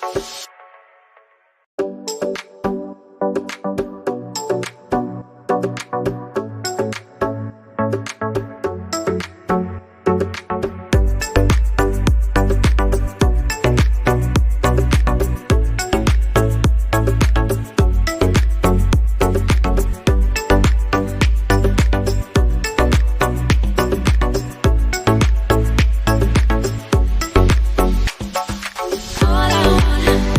All I wanna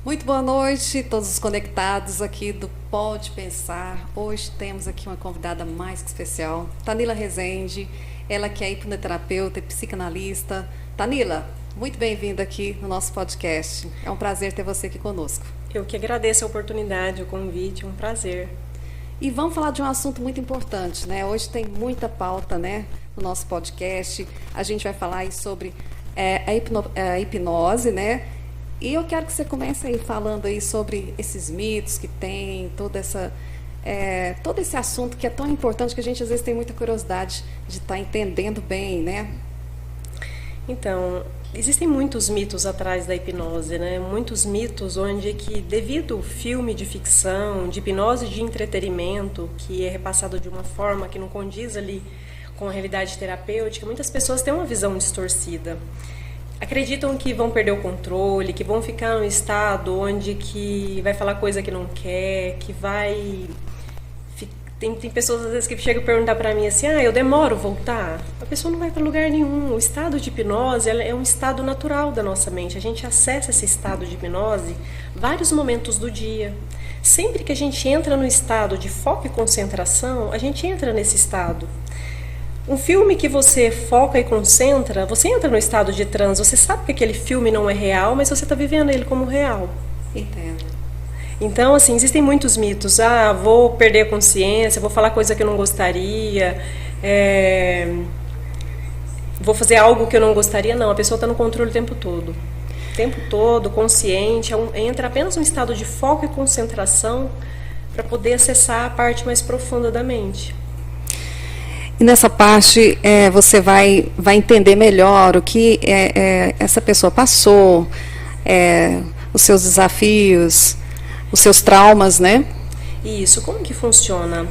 Muito boa noite, todos os conectados aqui do Pode Pensar. Hoje temos aqui uma convidada mais que especial, Tanila Rezende, ela que é hipnoterapeuta e psicanalista. Tanila, muito bem-vinda aqui no nosso podcast. É um prazer ter você aqui conosco. Eu que agradeço a oportunidade, o convite, é um prazer. E vamos falar de um assunto muito importante, né? Hoje tem muita pauta, né, no nosso podcast. A gente vai falar aí sobre a hipnose, né? E eu quero que você comece aí falando aí sobre esses mitos que tem, todo esse assunto que é tão importante que a gente às vezes tem muita curiosidade de estar entendendo bem, né? Então, existem muitos mitos atrás da hipnose, né? Muitos mitos onde que, devido ao filme de ficção, de hipnose de entretenimento, que é repassado de uma forma que não condiz ali com a realidade terapêutica, muitas pessoas têm uma visão distorcida. Acreditam que vão perder o controle, que vão ficar num estado onde que vai falar coisa que não quer, que vai... Tem pessoas às vezes que chegam a perguntar para mim assim, eu demoro a voltar? A pessoa não vai para lugar nenhum. O estado de hipnose é um estado natural da nossa mente. A gente acessa esse estado de hipnose vários momentos do dia. Sempre que a gente entra no estado de foco e concentração, a gente entra nesse estado. Um filme que você foca e concentra, você entra no estado de transe, você sabe que aquele filme não é real, mas você está vivendo ele como real. Entendo. Então, assim, existem muitos mitos. Vou perder a consciência, vou falar coisa que eu não gostaria, vou fazer algo que eu não gostaria. Não, a pessoa está no controle o tempo todo. O tempo todo, consciente, entra apenas num estado de foco e concentração para poder acessar a parte mais profunda da mente. E nessa parte você vai entender melhor o que essa pessoa passou, os seus desafios, os seus traumas, né? Isso, como que funciona?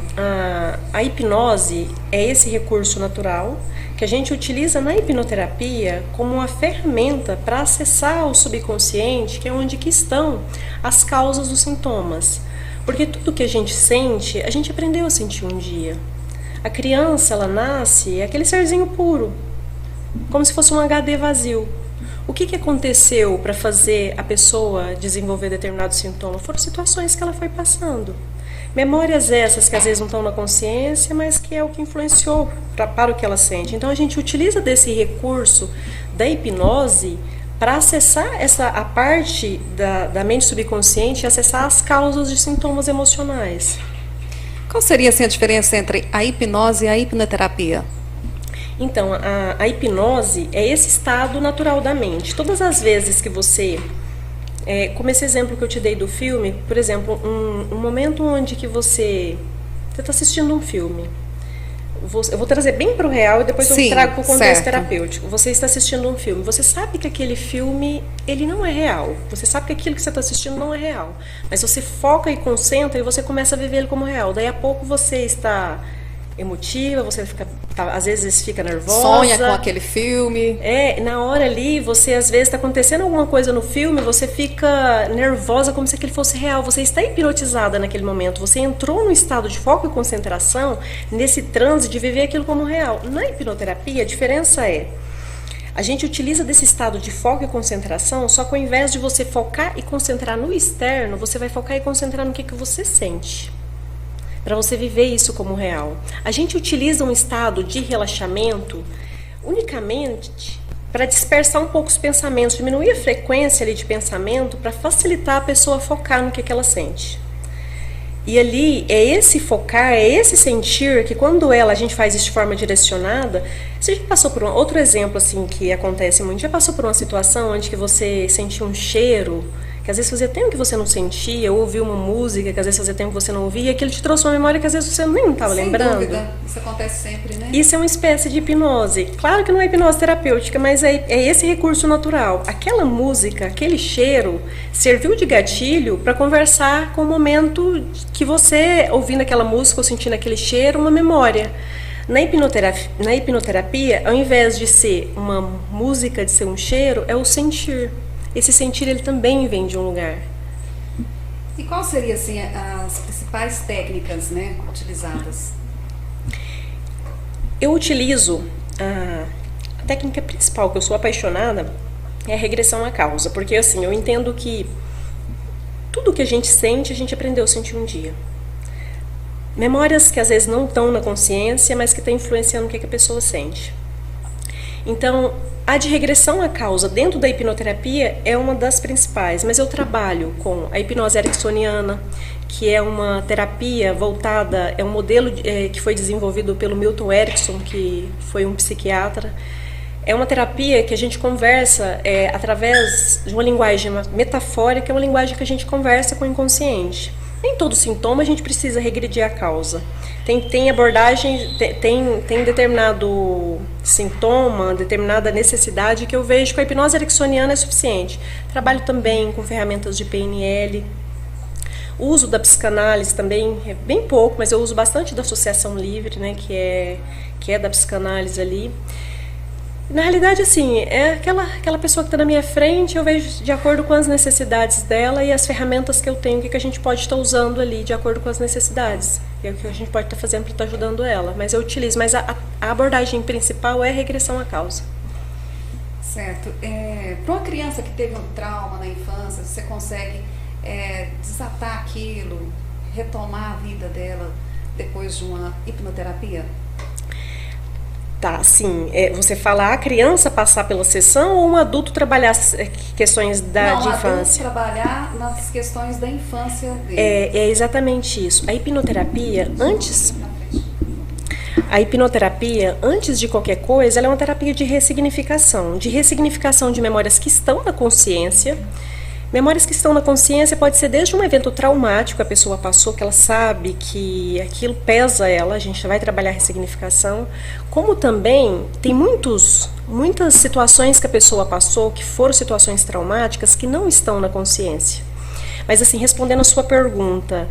A hipnose é esse recurso natural que a gente utiliza na hipnoterapia como uma ferramenta para acessar o subconsciente, que é onde que estão as causas dos sintomas. Porque tudo que a gente sente, a gente aprendeu a sentir um dia. A criança, ela nasce, é aquele serzinho puro, como se fosse um HD vazio. O que aconteceu para fazer a pessoa desenvolver determinado sintoma? Foram situações que ela foi passando. Memórias essas que às vezes não estão na consciência, mas que é o que influenciou para o que ela sente. Então a gente utiliza desse recurso da hipnose para acessar a parte da mente subconsciente e acessar as causas de sintomas emocionais. Qual seria assim, a diferença entre a hipnose e a hipnoterapia? Então, a hipnose é esse estado natural da mente. Todas as vezes que você... como esse exemplo que eu te dei do filme, por exemplo, um momento onde que você está assistindo um filme. Eu vou trazer bem para o real e depois eu trago para o contexto terapêutico. Você está assistindo um filme. Você sabe que aquele filme ele não é real. Você sabe que aquilo que você está assistindo não é real. Mas você foca e concentra e você começa a viver ele como real. Daí a pouco você está emotiva, você às vezes fica nervosa. Sonha com aquele filme. Na hora ali, você às vezes está acontecendo alguma coisa no filme, você fica nervosa como se aquilo fosse real. Você está hipnotizada naquele momento. Você entrou no estado de foco e concentração, nesse transe de viver aquilo como real. Na hipnoterapia, a diferença a gente utiliza desse estado de foco e concentração, só que ao invés de você focar e concentrar no externo, você vai focar e concentrar no que você sente, para você viver isso como real. A gente utiliza um estado de relaxamento unicamente para dispersar um pouco os pensamentos, diminuir a frequência ali de pensamento para facilitar a pessoa focar no que ela sente. E ali é esse focar, é esse sentir que quando a gente faz isso de forma direcionada, você já passou por outro exemplo assim que acontece muito, já passou por uma situação onde que você sentiu um cheiro, que às vezes fazia tempo que você não sentia, ou ouviu uma música que às vezes fazia tempo que você não ouvia, e aquilo te trouxe uma memória que às vezes você nem estava lembrando. Sem dúvida, isso acontece sempre, né? Isso é uma espécie de hipnose. Claro que não é hipnose terapêutica, mas é esse recurso natural. Aquela música, aquele cheiro, serviu de gatilho para conversar com o momento que você, ouvindo aquela música ou sentindo aquele cheiro, uma memória. Na hipnoterapia, ao invés de ser uma música, de ser um cheiro, é o sentir. Esse sentir ele também vem de um lugar. E qual seria assim as principais técnicas, né, utilizadas? Eu utilizo a técnica principal que eu sou apaixonada é a regressão à causa, porque assim eu entendo que Tudo que a gente sente, a gente aprendeu a sentir um dia. Memórias que às vezes não estão na consciência, mas que estão influenciando o que a pessoa sente. Então, a de regressão à causa dentro da hipnoterapia é uma das principais, mas eu trabalho com a hipnose ericksoniana, que é uma terapia voltada, é um modelo que foi desenvolvido pelo Milton Erickson, que foi um psiquiatra. É uma terapia que a gente conversa através de uma linguagem metafórica, é uma linguagem que a gente conversa com o inconsciente. Nem todo sintoma a gente precisa regredir a causa. Tem abordagem, tem determinado sintoma, determinada necessidade que eu vejo que a hipnose ericksoniana é suficiente. Trabalho também com ferramentas de PNL. O uso da psicanálise também é bem pouco, mas eu uso bastante da associação livre, né, que é da psicanálise ali. Na realidade, assim, é aquela pessoa que está na minha frente, eu vejo de acordo com as necessidades dela e as ferramentas que eu tenho, o que a gente pode estar usando ali de acordo com as necessidades. E é o que a gente pode estar fazendo para estar ajudando ela. Mas eu utilizo, mas a abordagem principal é regressão à causa. Certo. Para uma criança que teve um trauma na infância, você consegue desatar aquilo, retomar a vida dela depois de uma hipnoterapia? Tá, sim. Você fala a criança passar pela sessão ou um adulto trabalhar questões de infância? Não, adulto trabalhar nas questões da infância dele. É exatamente isso. A hipnoterapia, antes de qualquer coisa, ela é uma terapia de ressignificação de memórias que estão na consciência. Memórias que estão na consciência pode ser desde um evento traumático que a pessoa passou, que ela sabe que aquilo pesa ela, a gente vai trabalhar a ressignificação, como também tem muitas situações que a pessoa passou, que foram situações traumáticas, que não estão na consciência. Mas assim, respondendo a sua pergunta,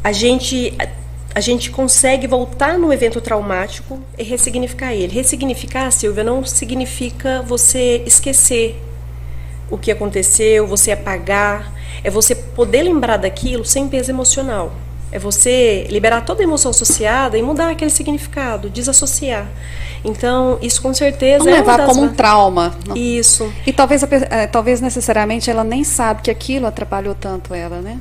a gente consegue voltar no evento traumático e ressignificar ele. Ressignificar, Silvia, não significa você esquecer o que aconteceu, você apagar, é você poder lembrar daquilo sem peso emocional. É você liberar toda a emoção associada e mudar aquele significado, desassociar. Então, isso com certeza não levar como um trauma. Não. Isso. E talvez necessariamente ela nem sabe que aquilo atrapalhou tanto ela, né?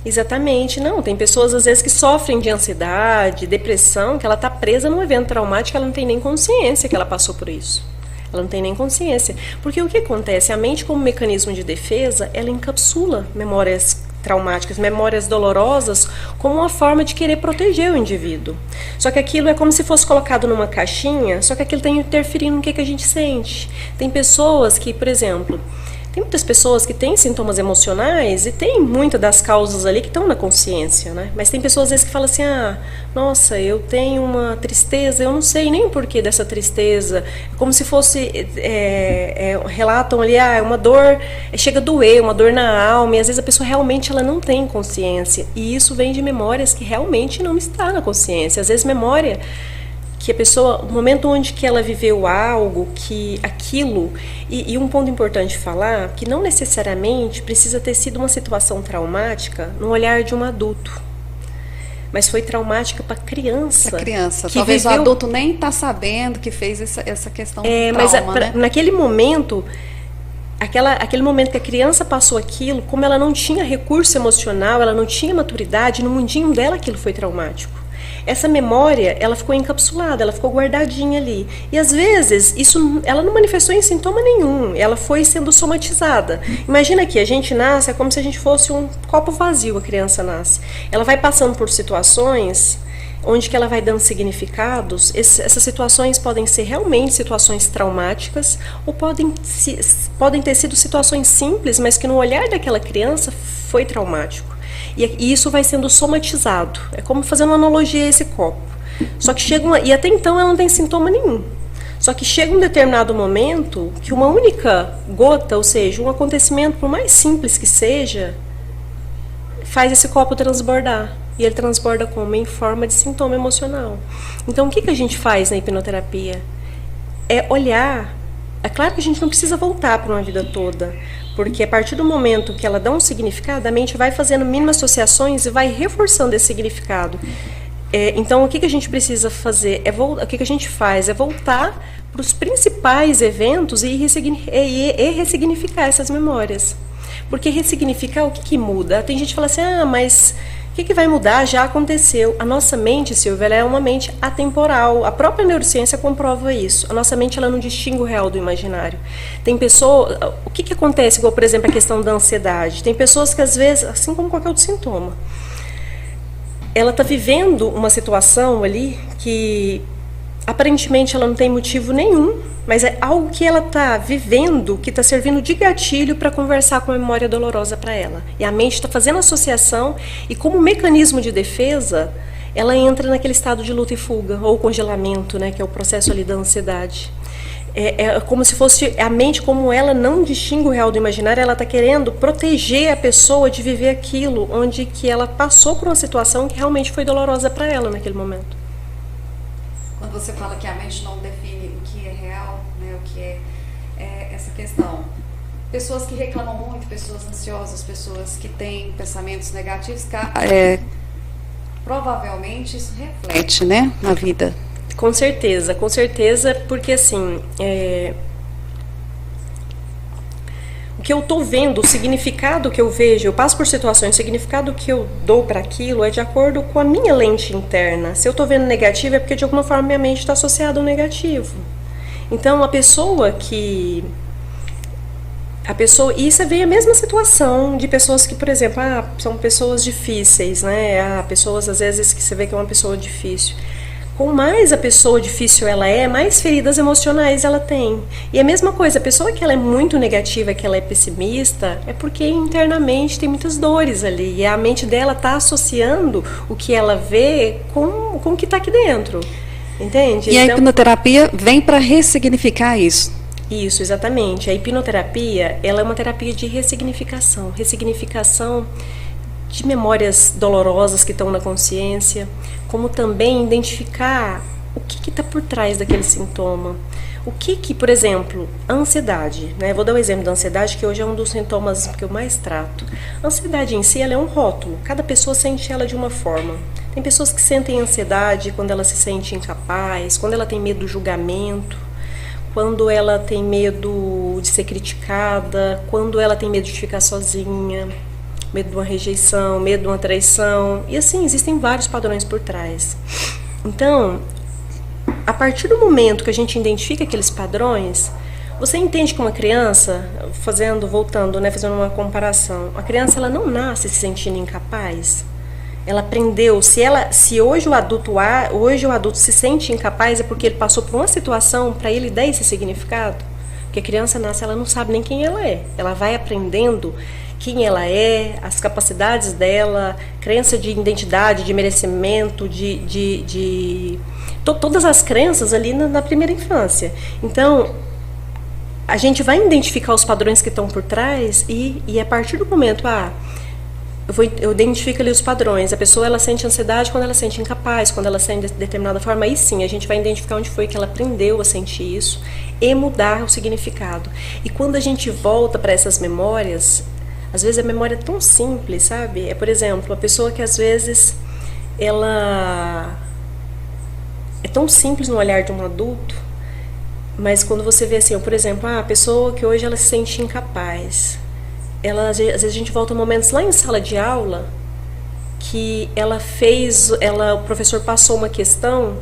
Exatamente, não. Tem pessoas às vezes que sofrem de ansiedade, depressão, que ela está presa num evento traumático, ela não tem nem consciência que ela passou por isso. Ela não tem nem consciência. Porque o que acontece? A mente, como mecanismo de defesa, ela encapsula memórias traumáticas, memórias dolorosas, como uma forma de querer proteger o indivíduo. Só que aquilo é como se fosse colocado numa caixinha, só que aquilo está interferindo no que a gente sente. Tem pessoas que, por exemplo, tem muitas pessoas que têm sintomas emocionais e tem muitas das causas ali que estão na consciência, né? Mas tem pessoas às vezes que falam assim, nossa, eu tenho uma tristeza, eu não sei nem o porquê dessa tristeza. É como se fosse, relatam ali, uma dor, chega a doer, uma dor na alma, e às vezes a pessoa realmente ela não tem consciência. E isso vem de memórias que realmente não está na consciência. Às vezes memória que a pessoa, no momento onde que ela viveu algo, que aquilo, e um ponto importante falar, que não necessariamente precisa ter sido uma situação traumática no olhar de um adulto, mas foi traumática para a criança. Para a criança, talvez viveu... o adulto nem está sabendo que fez essa questão do trauma, né? Naquele momento, aquele momento que a criança passou aquilo, como ela não tinha recurso emocional, ela não tinha maturidade, no mundinho dela aquilo foi traumático. Essa memória, ela ficou encapsulada, ela ficou guardadinha ali. E às vezes, ela não manifestou em sintoma nenhum, ela foi sendo somatizada. Imagina que a gente nasce, é como se a gente fosse um copo vazio, a criança nasce. Ela vai passando por situações onde que ela vai dando significados. Essas situações podem ser realmente situações traumáticas ou podem ter sido situações simples, mas que no olhar daquela criança foi traumático. E isso vai sendo somatizado. É como fazendo uma analogia a esse copo. Só que e até então ela não tem sintoma nenhum. Só que chega um determinado momento que uma única gota, ou seja, um acontecimento, por mais simples que seja, faz esse copo transbordar. E ele transborda como? Em forma de sintoma emocional. Então, o que a gente faz na hipnoterapia? É olhar. É claro que a gente não precisa voltar para uma vida toda, porque a partir do momento que ela dá um significado, a mente vai fazendo mínimas associações e vai reforçando esse significado. Então, o que a gente precisa fazer? O que a gente faz? É voltar para os principais eventos e ressignificar essas memórias. Porque ressignificar, o que muda? Tem gente que fala assim, mas o que vai mudar? Já aconteceu. A nossa mente, Silvia, ela é uma mente atemporal. A própria neurociência comprova isso. A nossa mente, ela não distingue o real do imaginário. Tem pessoas... O que acontece, igual, por exemplo, a questão da ansiedade? Tem pessoas que, às vezes, assim como qualquer outro sintoma, ela está vivendo uma situação ali que, aparentemente, ela não tem motivo nenhum, mas é algo que ela está vivendo que está servindo de gatilho para conversar com a memória dolorosa para ela. E a mente está fazendo associação e, como mecanismo de defesa, ela entra naquele estado de luta e fuga, ou congelamento, né, que é o processo ali da ansiedade. É como se fosse a mente, como ela não distingue o real do imaginário, ela está querendo proteger a pessoa de viver aquilo onde que ela passou por uma situação que realmente foi dolorosa para ela naquele momento. Quando você fala que a mente não define o que é real, né, o que é essa questão. Pessoas que reclamam muito, pessoas ansiosas, pessoas que têm pensamentos negativos, provavelmente isso reflete, né, na vida. Com certeza, porque assim, o que eu estou vendo, o significado que eu vejo, eu passo por situações, o significado que eu dou para aquilo é de acordo com a minha lente interna. Se eu estou vendo negativo é porque de alguma forma minha mente está associada ao negativo. Então e isso vem a mesma situação de pessoas que, por exemplo, são pessoas difíceis, né? Pessoas às vezes que você vê que é uma pessoa difícil. Com mais a pessoa difícil ela é, mais feridas emocionais ela tem. E a mesma coisa, a pessoa que ela é muito negativa, que ela é pessimista, é porque internamente tem muitas dores ali. E a mente dela está associando o que ela vê com o que está aqui dentro. Entende? E a hipnoterapia vem para ressignificar isso. Isso, exatamente. A hipnoterapia, ela é uma terapia de ressignificação de memórias dolorosas que estão na consciência, como também identificar o que está por trás daquele sintoma. O que, por exemplo, a ansiedade, né? Vou dar um exemplo da ansiedade, que hoje é um dos sintomas que eu mais trato. A ansiedade em si, ela é um rótulo, cada pessoa sente ela de uma forma. Tem pessoas que sentem ansiedade quando ela se sente incapaz, quando ela tem medo do julgamento, quando ela tem medo de ser criticada, quando ela tem medo de ficar sozinha, medo de uma rejeição, medo de uma traição, e assim, existem vários padrões por trás. Então, a partir do momento que a gente identifica aqueles padrões, você entende que uma criança, fazendo uma comparação, a criança ela não nasce se sentindo incapaz, ela aprendeu, se hoje o adulto se sente incapaz, é porque ele passou por uma situação para ele dar esse significado, porque a criança nasce, ela não sabe nem quem ela vai aprendendo quem ela é, as capacidades dela, crença de identidade, de merecimento, todas as crenças ali na primeira infância. Então, a gente vai identificar os padrões que estão por trás e a partir do momento, eu identifico ali os padrões. A pessoa ela sente ansiedade quando ela sente incapaz, quando ela sente de determinada forma, aí sim, a gente vai identificar onde foi que ela aprendeu a sentir isso e mudar o significado. E quando a gente volta para essas memórias, às vezes a memória é tão simples, sabe? Por exemplo, a pessoa que às vezes ela é tão simples no olhar de um adulto, mas quando você vê assim, por exemplo, a pessoa que hoje ela se sente incapaz, às vezes a gente volta a momentos lá em sala de aula que o professor passou uma questão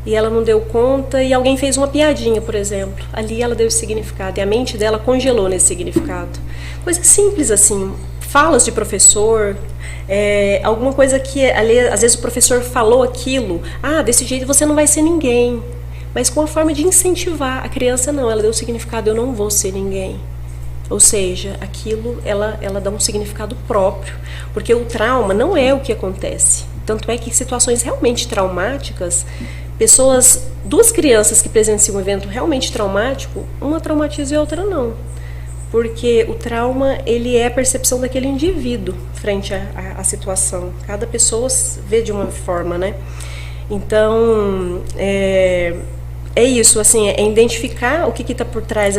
e ela não deu conta e alguém fez uma piadinha, por exemplo. Ali ela deu esse significado e a mente dela congelou nesse significado. Coisa simples assim, falas de professor, alguma coisa que ali, às vezes o professor falou aquilo, desse jeito você não vai ser ninguém, mas com a forma de incentivar. A criança não, ela deu o significado, eu não vou ser ninguém. Ou seja, aquilo ela dá um significado próprio, porque o trauma não é o que acontece. Tanto é que em situações realmente traumáticas, duas crianças que presenciam um evento realmente traumático, uma traumatiza e a outra não. Porque o trauma, ele é a percepção daquele indivíduo frente à situação. Cada pessoa vê de uma forma, né? Então, é isso, assim, é identificar o que está por trás,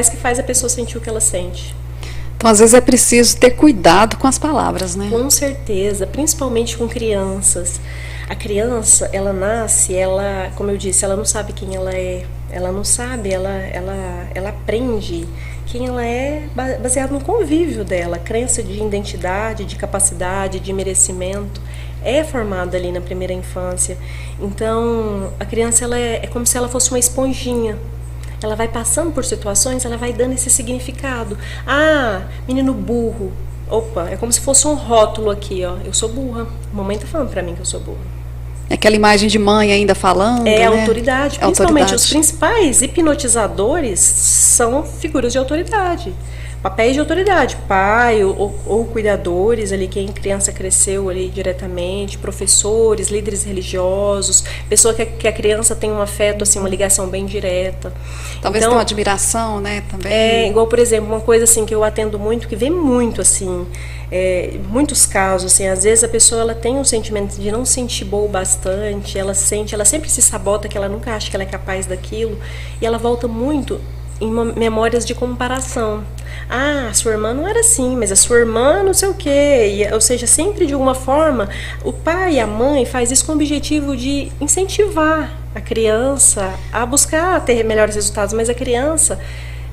que faz a pessoa sentir o que ela sente. Então, às vezes é preciso ter cuidado com as palavras, né? Com certeza, principalmente com crianças. A criança, ela nasce, como eu disse, ela não sabe quem ela é. Ela não sabe, ela aprende quem ela é baseado no convívio dela. A crença de identidade, de capacidade, de merecimento é formada ali na primeira infância. Então, a criança ela é como se ela fosse uma esponjinha. Ela vai passando por situações, ela vai dando esse significado. Ah, menino burro. Opa, é como se fosse um rótulo aqui, ó. Eu sou burra. A mamãe tá falando pra mim que eu sou burra. É aquela imagem de mãe ainda falando, É né? autoridade. Principalmente os principais hipnotizadores são figuras de autoridade. Papéis de autoridade, pai ou cuidadores ali, quem criança cresceu ali diretamente, professores, líderes religiosos, pessoa que a criança tem um afeto, assim, uma ligação bem direta. Talvez então, tenha uma admiração, né, também. É, igual, por exemplo, uma coisa assim que eu atendo muito, que vem muito assim, muitos casos, assim, às vezes a pessoa ela tem um sentimento de não se sentir boa bastante, ela sempre se sabota, que ela nunca acha que ela é capaz daquilo, e ela volta muito em memórias de comparação. Ah, a sua irmã não era assim, mas a sua irmã não sei o quê. Ou seja, sempre de alguma forma, o pai e a mãe faz isso com o objetivo de incentivar a criança a buscar ter melhores resultados, mas a criança,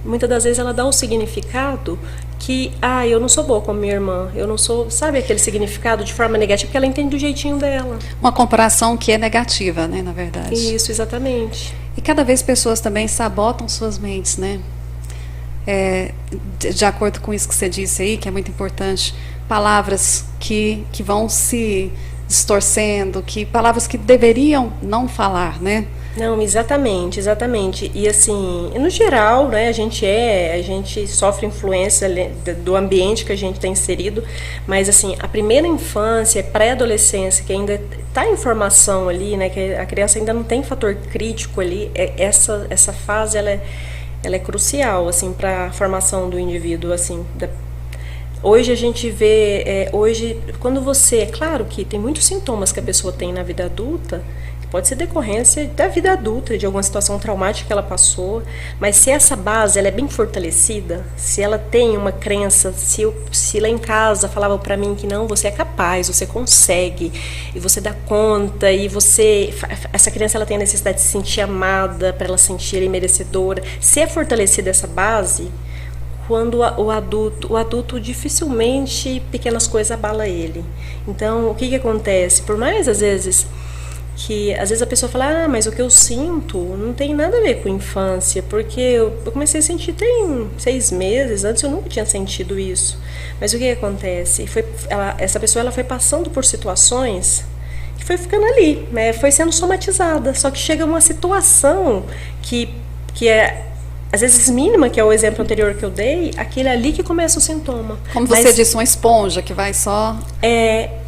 muitas das vezes, ela dá um significado que, eu não sou boa como minha irmã, eu não sou, sabe aquele significado de forma negativa, porque ela entende do jeitinho dela. Uma comparação que é negativa, né, na verdade. Isso, exatamente. E cada vez pessoas também sabotam suas mentes, né? De acordo com isso que você disse aí, que é muito importante, palavras que vão se distorcendo, palavras que deveriam não falar, né? Não, exatamente, exatamente. E assim, no geral, né, a gente sofre influência do ambiente que a gente está inserido, mas assim, a primeira infância, pré-adolescência, que ainda está em formação ali, né, que a criança ainda não tem fator crítico ali, essa fase ela é crucial, assim, para a formação do indivíduo, assim. Hoje a gente vê, quando é claro que tem muitos sintomas que a pessoa tem na vida adulta, que pode ser decorrência da vida adulta, de alguma situação traumática que ela passou, mas se essa base ela é bem fortalecida, se ela tem uma crença, se lá em casa falava para mim que não, você é capaz, você consegue, e você dá conta, e essa criança ela tem a necessidade de se sentir amada, para ela sentir ela merecedora, se é fortalecida essa base, quando o adulto dificilmente pequenas coisas abala ele. Então, o que acontece? Por mais, às vezes a pessoa fala, mas o que eu sinto não tem nada a ver com infância, porque eu comecei a sentir tem 6 meses, antes eu nunca tinha sentido isso. Mas o que acontece? Essa pessoa ela foi passando por situações que foi ficando ali, né? Foi sendo somatizada, só que chega uma situação que é às vezes mínima, que é o exemplo anterior que eu dei, aquele ali que começa o sintoma. Como você disse, uma esponja que vai só...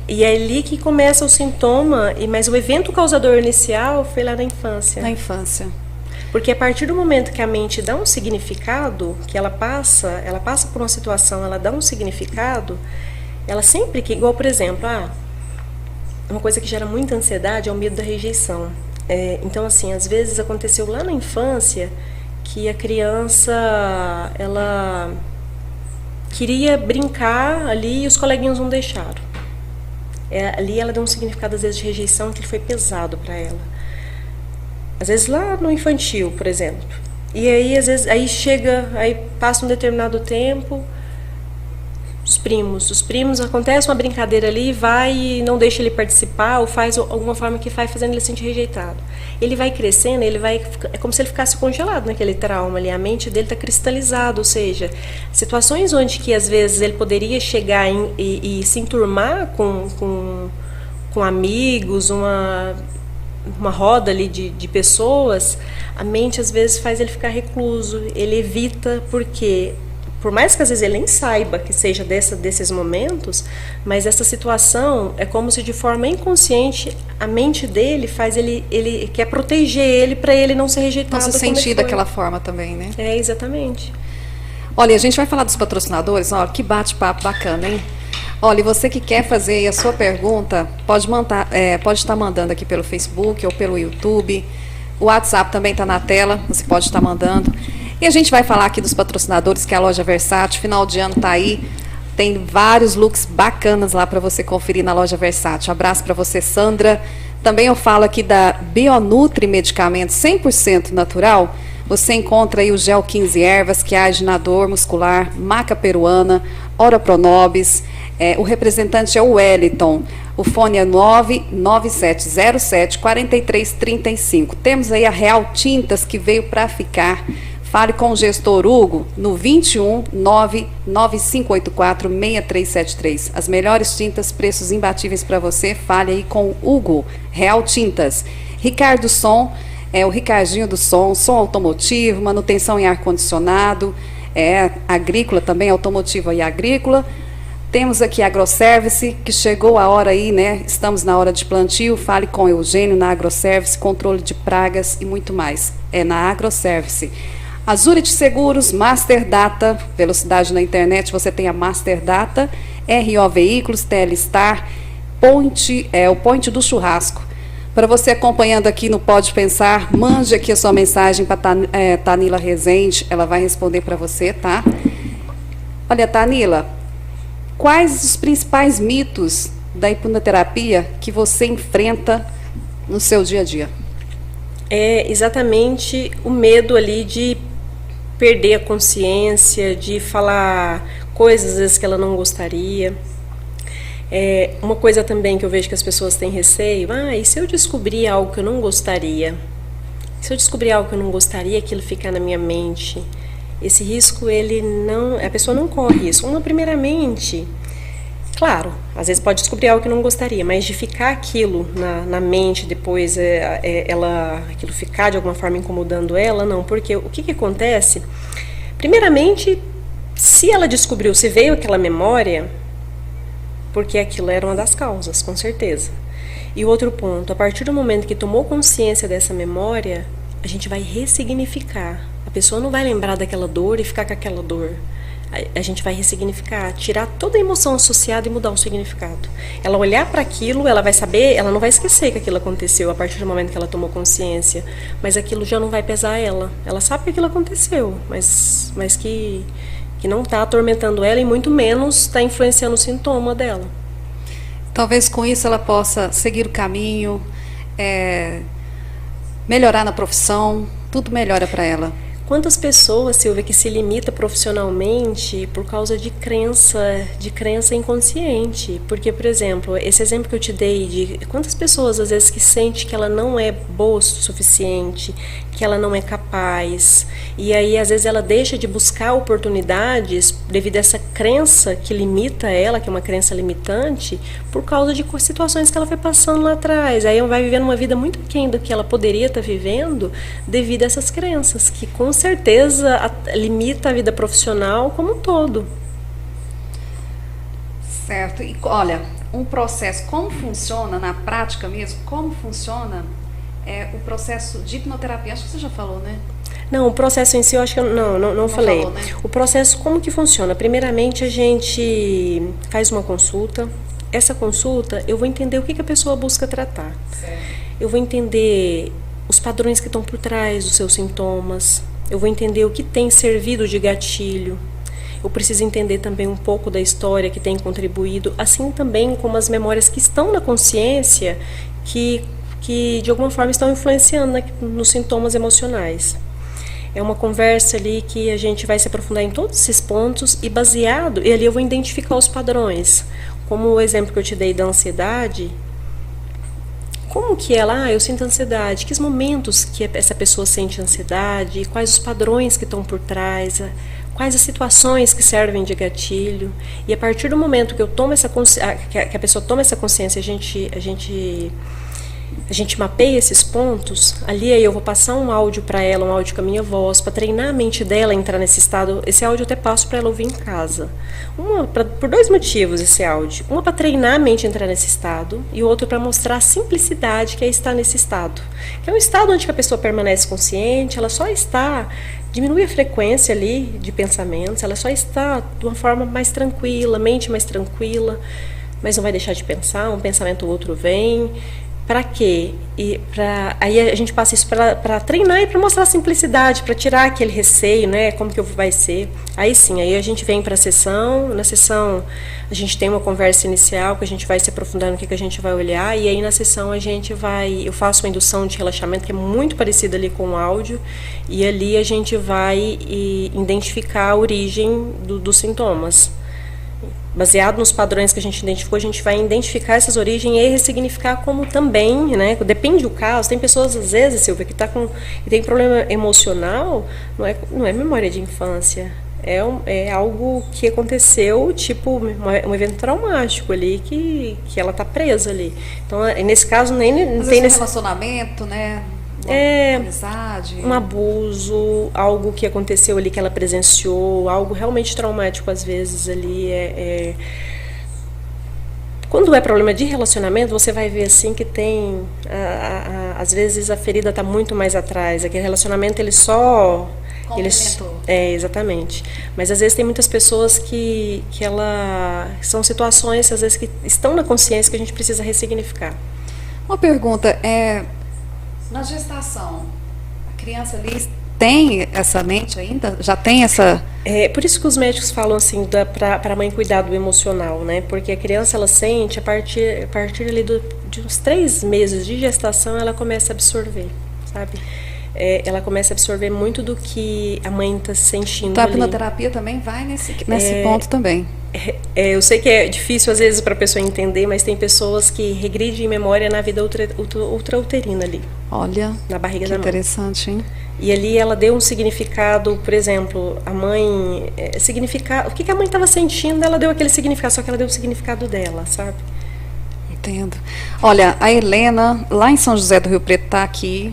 E é ali que começa o sintoma, mas o evento causador inicial foi lá na infância. Na infância. Porque a partir do momento que a mente dá um significado, que ela passa por uma situação, ela dá um significado, ela sempre que, igual por exemplo, uma coisa que gera muita ansiedade é o medo da rejeição. Então assim, às vezes aconteceu lá na infância que a criança, ela queria brincar ali e os coleguinhas não deixaram. Ali ela deu um significado, às vezes, de rejeição que foi pesado para ela. Às vezes lá no infantil, por exemplo. E aí, às vezes, aí passa um determinado tempo, os primos, acontece uma brincadeira ali, vai e não deixa ele participar, ou faz alguma forma que vai fazendo ele se sentir rejeitado. Ele vai crescendo, é como se ele ficasse congelado naquele trauma ali, a mente dele está cristalizada, ou seja, situações onde que às vezes ele poderia chegar e se enturmar com amigos, uma roda ali de pessoas, a mente às vezes faz ele ficar recluso, ele evita, porque por mais que às vezes ele nem saiba que seja desses momentos, mas essa situação é como se de forma inconsciente a mente dele faz ele quer proteger ele para ele não ser rejeitado. Não se sentir daquela forma também, né? Exatamente. Olha, a gente vai falar dos patrocinadores, olha, que bate-papo bacana, hein? Olha, e você que quer fazer aí a sua pergunta, pode estar mandando aqui pelo Facebook ou pelo YouTube. O WhatsApp também está na tela, você pode estar mandando. E a gente vai falar aqui dos patrocinadores, que é a Loja Versátil. Final de ano está aí. Tem vários looks bacanas lá para você conferir na Loja Versátil. Abraço para você, Sandra. Também eu falo aqui da Bionutri Medicamento 100% natural. você encontra aí o gel 15 ervas, que age na dor muscular, maca peruana, ora pronobis, o representante é o Wellington, o fone é 99707-4335. Temos aí a Real Tintas, que veio para ficar. Fale com o gestor Hugo no 21 99584-6373. As melhores tintas, preços imbatíveis para você. Fale aí com o Hugo, Real Tintas. Ricardo Som, o Ricardinho do Som, som automotivo, manutenção em ar-condicionado, agrícola também, automotiva e agrícola. Temos aqui a AgroService, que chegou a hora aí, né? Estamos na hora de plantio. Fale com o Eugênio na AgroService, controle de pragas e muito mais. É na AgroService. A Zurich Seguros, Master Data, velocidade na internet, você tem a Master Data, RO Veículos, Telestar, o Point do Churrasco. Para você acompanhando aqui no Pode Pensar, mande aqui a sua mensagem para Tanila Rezende, ela vai responder para você, tá? Olha, Tanila, quais os principais mitos da hipnoterapia que você enfrenta no seu dia a dia? É exatamente o medo ali de perder a consciência, de falar coisas às vezes que ela não gostaria. Uma coisa também que eu vejo que as pessoas têm receio, e se eu descobrir algo que eu não gostaria? Se eu descobrir algo que eu não gostaria, aquilo ficar na minha mente. Esse risco, a pessoa não corre isso. Primeiramente, claro, às vezes pode descobrir algo que não gostaria, mas de ficar aquilo na mente, depois aquilo ficar de alguma forma incomodando ela, não. Porque o que acontece? Primeiramente, se ela descobriu, se veio aquela memória, porque aquilo era uma das causas, com certeza. E o outro ponto, a partir do momento que tomou consciência dessa memória, a gente vai ressignificar. A pessoa não vai lembrar daquela dor e ficar com aquela dor. A gente vai ressignificar, tirar toda a emoção associada e mudar o significado. Ela olhar para aquilo, ela vai saber, ela não vai esquecer que aquilo aconteceu a partir do momento que ela tomou consciência, mas aquilo já não vai pesar ela. Ela sabe que aquilo aconteceu, mas que não está atormentando ela e muito menos está influenciando o sintoma dela. Talvez com isso ela possa seguir o caminho, melhorar na profissão, tudo melhora para ela. Quantas pessoas, Silvia, que se limita profissionalmente por causa de crença inconsciente? Porque, por exemplo, esse exemplo que eu te dei de quantas pessoas às vezes que sente que ela não é boa o suficiente, que ela não é capaz, e aí às vezes ela deixa de buscar oportunidades devido a essa crença que limita ela, que é uma crença limitante, por causa de situações que ela foi passando lá atrás. Aí ela vai vivendo uma vida muito aquém do que ela poderia estar vivendo devido a essas crenças, que com certeza limita a vida profissional como um todo. Certo. E olha, um processo, como funciona na prática mesmo, como funciona o processo de hipnoterapia? Acho que você já falou, né? Não, o processo em si eu acho que eu não falei. Falou, né? O processo, como que funciona? Primeiramente, a gente faz uma consulta. Essa consulta, eu vou entender o que a pessoa busca tratar. Certo. Eu vou entender os padrões que estão por trás dos seus sintomas. Eu vou entender o que tem servido de gatilho. Eu preciso entender também um pouco da história que tem contribuído, assim também como as memórias que estão na consciência, que de alguma forma estão influenciando nos sintomas emocionais. É uma conversa ali que a gente vai se aprofundar em todos esses pontos e ali eu vou identificar os padrões. Como o exemplo que eu te dei da ansiedade, como que ela, eu sinto ansiedade, que momentos que essa pessoa sente ansiedade, quais os padrões que estão por trás, quais as situações que servem de gatilho. E a partir do momento que eu tomo que a pessoa toma essa consciência, a gente mapeia esses pontos, ali aí eu vou passar um áudio para ela, um áudio com a minha voz, para treinar a mente dela a entrar nesse estado. Esse áudio eu até passo para ela ouvir em casa. Por dois motivos esse áudio. Uma para treinar a mente a entrar nesse estado e o outro para mostrar a simplicidade que é estar nesse estado. Que é um estado onde a pessoa permanece consciente, ela só está, diminui a frequência ali de pensamentos, ela só está de uma forma mais tranquila, mente mais tranquila, mas não vai deixar de pensar, um pensamento ou outro vem. Para quê? Aí a gente passa isso para treinar e para mostrar a simplicidade, para tirar aquele receio, né? Como que vai ser. Aí sim, aí a gente vem para a sessão. Na sessão a gente tem uma conversa inicial que a gente vai se aprofundando no que a gente vai olhar. E aí na sessão eu faço uma indução de relaxamento que é muito parecida ali com o áudio. E ali a gente vai identificar a origem dos sintomas. Baseado nos padrões que a gente identificou, a gente vai identificar essas origens e ressignificar como também, né? Depende do caso. Tem pessoas, às vezes, Silvia, que tem problema emocional, não é memória de infância. É algo que aconteceu, tipo, um evento traumático ali, que ela está presa ali. Então, nesse caso, nem tem nesse relacionamento, né? Uma amizade. Um abuso, algo que aconteceu ali que ela presenciou, algo realmente traumático às vezes ali. Quando é problema de relacionamento, você vai ver assim que tem, às vezes a ferida está muito mais atrás, aquele relacionamento ele só... exatamente. Mas às vezes tem muitas pessoas que são situações às vezes que estão na consciência que a gente precisa ressignificar. Uma pergunta, na gestação, a criança ali tem essa mente ainda? Já tem essa... Por isso que os médicos falam assim, para a mãe cuidar do emocional, né? Porque a criança, ela sente, a partir ali de uns 3 meses de gestação, ela começa a absorver, sabe? Ela começa a absorver muito do que a mãe está sentindo. Então a hipnoterapia também vai nesse ponto também. Eu sei que é difícil às vezes para a pessoa entender, mas tem pessoas que regridem memória na vida ultrauterina ali. Olha, na barriga da mãe. Interessante, hein? E ali ela deu um significado, por exemplo, a mãe o que a mãe estava sentindo, ela deu aquele significado, só que ela deu o significado dela, sabe? Entendo. Olha, a Helena, lá em São José do Rio Preto, está aqui,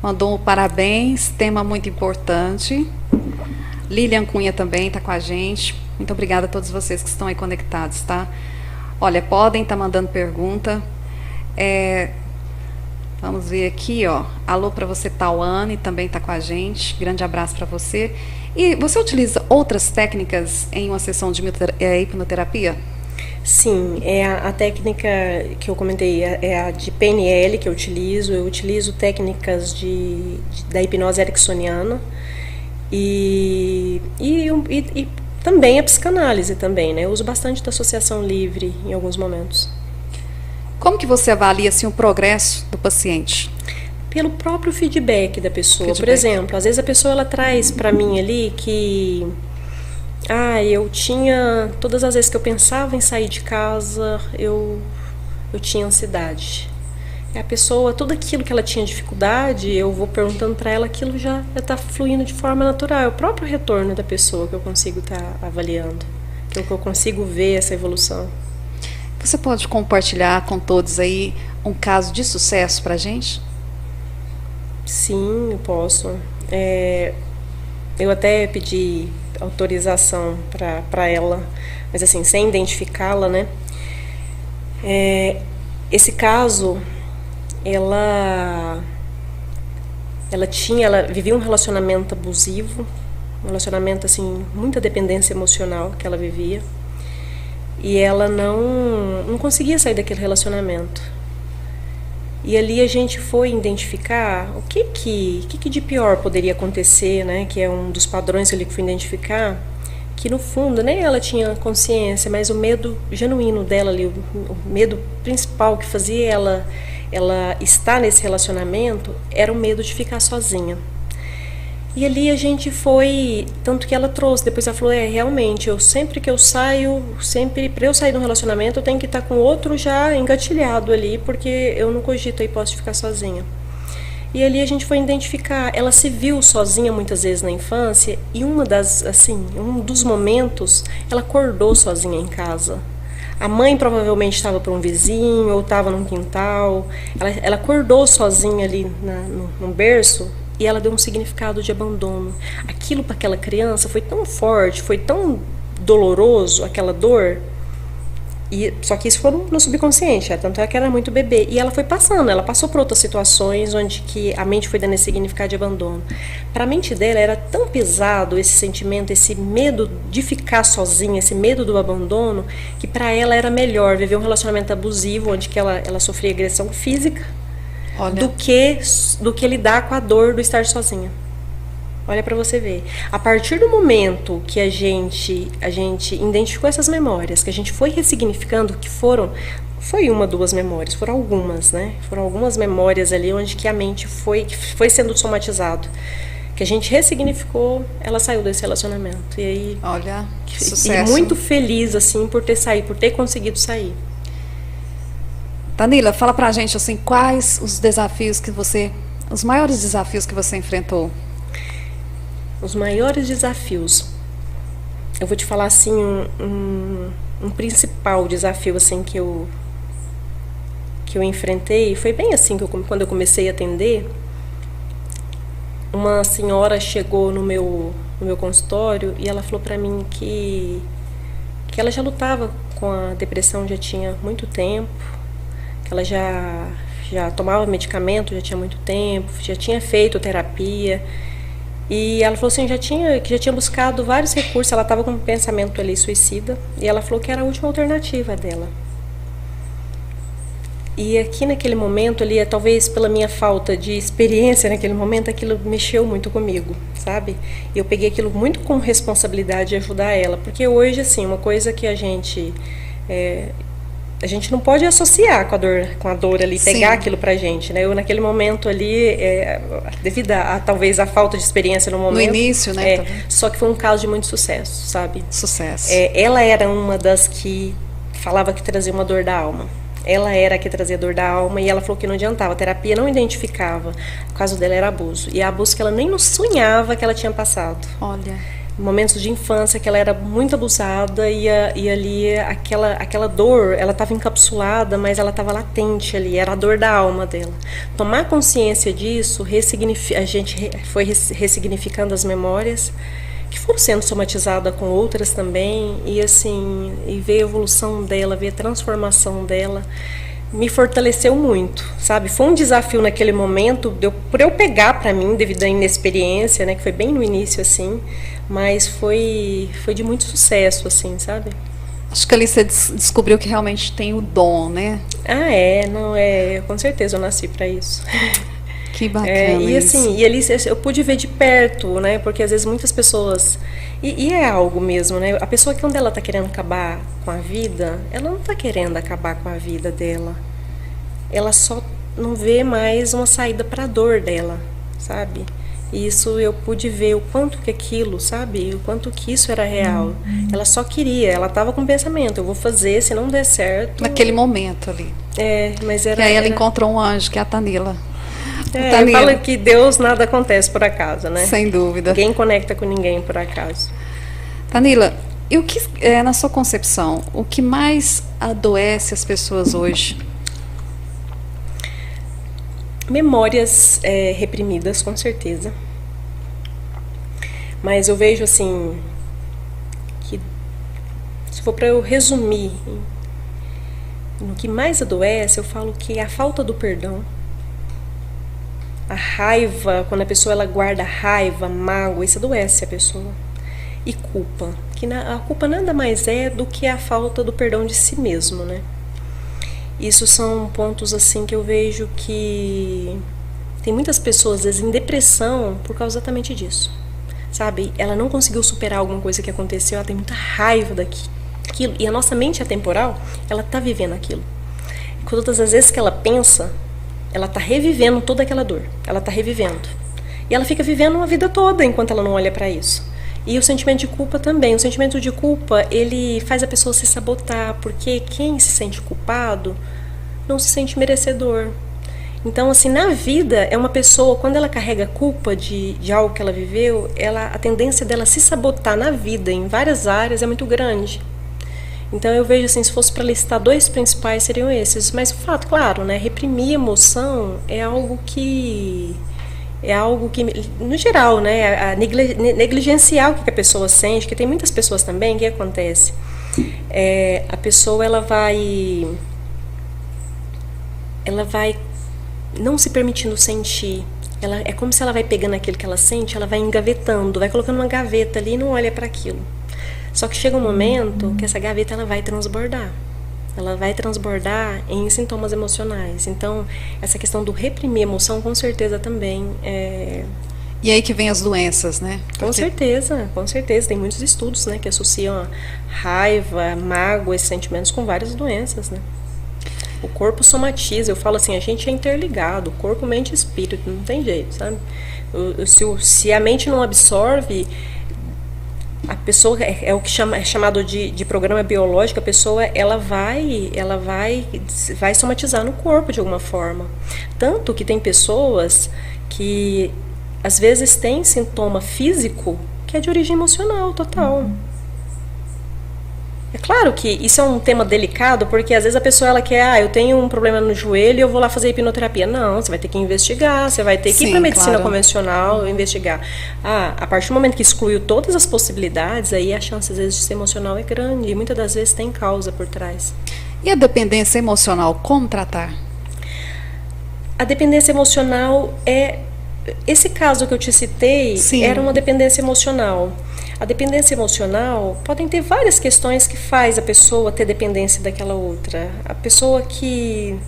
mandou um parabéns, tema muito importante. Lilian Cunha também está com a gente. Muito obrigada a todos vocês que estão aí conectados, tá? Olha, podem estar mandando pergunta. Vamos ver aqui, ó. Alô para você, Tauane, também está com a gente. Grande abraço para você. E você utiliza outras técnicas em uma sessão de hipnoterapia? Sim, a técnica que eu comentei é a de PNL que eu utilizo. Eu utilizo técnicas da hipnose ericksoniana e também a psicanálise também, né? Eu uso bastante da associação livre em alguns momentos. Como que você avalia assim, o progresso do paciente? Pelo próprio feedback da pessoa. Por exemplo, às vezes a pessoa ela traz para mim ali que eu tinha, todas as vezes que eu pensava em sair de casa, eu tinha ansiedade. A pessoa, tudo aquilo que ela tinha dificuldade, eu vou perguntando para ela, aquilo já está fluindo de forma natural. É o próprio retorno da pessoa que eu consigo estar avaliando, que eu consigo ver essa evolução. Você pode compartilhar com todos aí um caso de sucesso para a gente? Sim, eu posso. Eu até pedi autorização para ela, mas assim, sem identificá-la, né? Esse caso, ela vivia um relacionamento abusivo, um relacionamento assim, muita dependência emocional que ela vivia, e ela não conseguia sair daquele relacionamento. E ali a gente foi identificar o que de pior poderia acontecer, né? Que é um dos padrões ali que fui identificar, que no fundo nem ela tinha consciência, mas o medo genuíno dela ali, o medo principal que fazia ela estar nesse relacionamento era o medo de ficar sozinha. E ali a gente foi, tanto que ela trouxe, depois ela falou, realmente, sempre que eu saio, para eu sair de um relacionamento, eu tenho que estar com outro já engatilhado ali, porque eu não cogito a hipótese de ficar sozinha. E ali a gente foi identificar, ela se viu sozinha muitas vezes na infância, e um dos momentos, ela acordou sozinha em casa. A mãe provavelmente estava para um vizinho, ou estava num quintal, ela acordou sozinha ali num berço, e ela deu um significado de abandono. Aquilo para aquela criança foi tão forte, foi tão doloroso, aquela dor, Só que isso foi no subconsciente, tanto é que era muito bebê. E ela foi passando, ela passou por outras situações onde que a mente foi dando esse significado de abandono. Para a mente dela era tão pesado esse sentimento, esse medo de ficar sozinha, esse medo do abandono, que para ela era melhor viver um relacionamento abusivo, onde que ela sofria agressão física, do que lidar com a dor do estar sozinha. Olha para você ver. A partir do momento que a gente identificou essas memórias, que a gente foi ressignificando, foi uma, duas memórias, foram algumas, né? Foram algumas memórias ali onde que a mente foi sendo somatizado. Que a gente ressignificou, ela saiu desse relacionamento. E aí, olha, sucesso. E muito feliz, assim, por ter conseguido sair. Tanila, fala pra gente, assim, quais os maiores desafios que você enfrentou? Os maiores desafios. Eu vou te falar assim um principal desafio assim que eu enfrentei. Foi bem assim quando eu comecei a atender. Uma senhora chegou no meu consultório e ela falou para mim que ela já lutava com a depressão já tinha muito tempo, que ela já tomava medicamento já tinha muito tempo, já tinha feito terapia. E ela falou assim, que já tinha buscado vários recursos, ela estava com um pensamento ali suicida, e ela falou que era a última alternativa dela. E aqui naquele momento ali, talvez pela minha falta de experiência naquele momento, aquilo mexeu muito comigo, sabe? E eu peguei aquilo muito com responsabilidade de ajudar ela, porque hoje, assim, uma coisa que a gente não pode associar com a dor ali, pegar aquilo pra gente, né? Eu naquele momento ali, devido a talvez a falta de experiência no momento. No início, né? Só que foi um caso de muito sucesso, sabe? Sucesso. Ela era uma das que falava que trazia uma dor da alma. Ela era a que trazia dor da alma e ela falou que não adiantava. A terapia não identificava. O caso dela era abuso. E abuso que ela nem não sonhava que ela tinha passado. Olha. Momentos de infância que ela era muito abusada e ali aquela dor, ela estava encapsulada, mas ela estava latente ali, era a dor da alma dela. Tomar consciência disso, a gente foi ressignificando as memórias, que foram sendo somatizadas com outras também, e assim, e ver a evolução dela, ver a transformação dela, me fortaleceu muito, sabe? Foi um desafio naquele momento, por eu pegar para mim, devido à inexperiência, né, que foi bem no início, assim, mas foi de muito sucesso, assim, sabe? Acho que ali você descobriu que realmente tem o dom, né? Com certeza eu nasci para isso. Que bacana e assim, e ali eu pude ver de perto, né? Porque às vezes muitas pessoas... E é algo mesmo, né? A pessoa que quando ela está querendo acabar com a vida, ela não está querendo acabar com a vida dela. Ela só não vê mais uma saída para a dor dela, sabe? E isso eu pude ver o quanto que aquilo, sabe? O quanto que isso era real. Ela só queria, ela estava com o pensamento, eu vou fazer, se não der certo... Naquele momento ali. Mas era... E aí ela encontrou um anjo, que é a Tanila. Eu falo que Deus nada acontece por acaso, né? Sem dúvida. Ninguém conecta com ninguém por acaso. Tanila, e o que, na sua concepção, o que mais adoece as pessoas hoje? Memórias reprimidas, com certeza. Mas eu vejo assim, que se for para eu resumir, no que mais adoece, eu falo que é a falta do perdão. A raiva, quando a pessoa ela guarda raiva, mágoa, isso adoece a pessoa. E culpa, a culpa nada mais é do que a falta do perdão de si mesmo, né? Isso são pontos assim que eu vejo que tem muitas pessoas às vezes em depressão por causa exatamente disso, sabe? Ela não conseguiu superar alguma coisa que aconteceu, ela tem muita raiva daquilo, e a nossa mente atemporal, ela tá vivendo aquilo. E todas as vezes que ela pensa, ela está revivendo toda aquela dor. Ela está revivendo. E ela fica vivendo uma vida toda enquanto ela não olha para isso. E o sentimento de culpa também. O sentimento de culpa, ele faz a pessoa se sabotar, porque quem se sente culpado não se sente merecedor. Então, assim, na vida, é uma pessoa, quando ela carrega culpa de algo que ela viveu, a tendência dela se sabotar na vida, em várias áreas, é muito grande. Então eu vejo assim, se fosse para listar dois principais seriam esses, mas o fato, claro, né, reprimir emoção é algo que no geral, né, negligenciar o que a pessoa sente, que tem muitas pessoas também, o que acontece? A pessoa ela vai não se permitindo sentir. É como se ela vai pegando aquilo que ela sente, ela vai engavetando, vai colocando uma gaveta ali e não olha para aquilo. Só que chega um momento que essa gaveta ela vai transbordar. Ela vai transbordar em sintomas emocionais. Então, essa questão do reprimir a emoção, com certeza também E aí que vem as doenças, né? Com certeza. Tem muitos estudos, né, que associam a raiva, mágoa, esses sentimentos com várias doenças, né? O corpo somatiza, eu falo assim, a gente é interligado, corpo, mente e espírito, não tem jeito, sabe? Se a mente não absorve, a pessoa, o que é chamado de programa biológico, a pessoa ela vai somatizar no corpo de alguma forma. Tanto que tem pessoas que às vezes têm sintoma físico que é de origem emocional total. É claro que isso é um tema delicado, porque às vezes a pessoa ela quer, eu tenho um problema no joelho e eu vou lá fazer hipnoterapia. Não, você vai ter que investigar, você vai ter que ir para a medicina convencional investigar. A partir do momento que excluiu todas as possibilidades, aí a chance às vezes de ser emocional é grande e muitas das vezes tem causa por trás. E a dependência emocional, como tratar? A dependência emocional esse caso que eu te citei, sim, era uma dependência emocional. A dependência emocional podem ter várias questões que faz a pessoa ter dependência daquela outra. A pessoa que,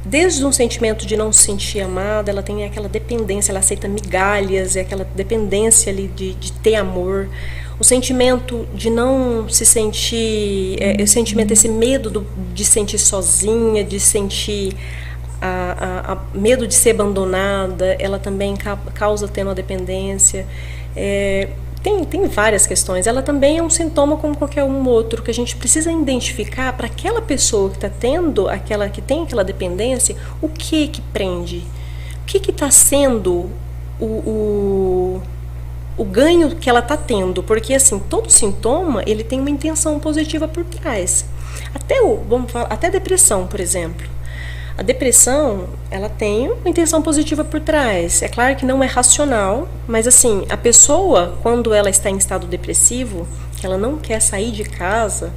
desde um sentimento de não se sentir amada, ela tem aquela dependência, ela aceita migalhas, é aquela dependência ali de ter amor. O sentimento de não se sentir, esse medo de sentir sozinha, de sentir medo de ser abandonada, ela também causa ter uma dependência. Tem várias questões. Ela também é um sintoma como qualquer um outro, que a gente precisa identificar para aquela pessoa que está tendo, que tem aquela dependência, o que prende, o que está sendo o ganho que ela está tendo, porque assim, todo sintoma ele tem uma intenção positiva por trás. Até a depressão, por exemplo. A depressão, ela tem uma intenção positiva por trás. É claro que não é racional, mas assim, a pessoa, quando ela está em estado depressivo, que ela não quer sair de casa,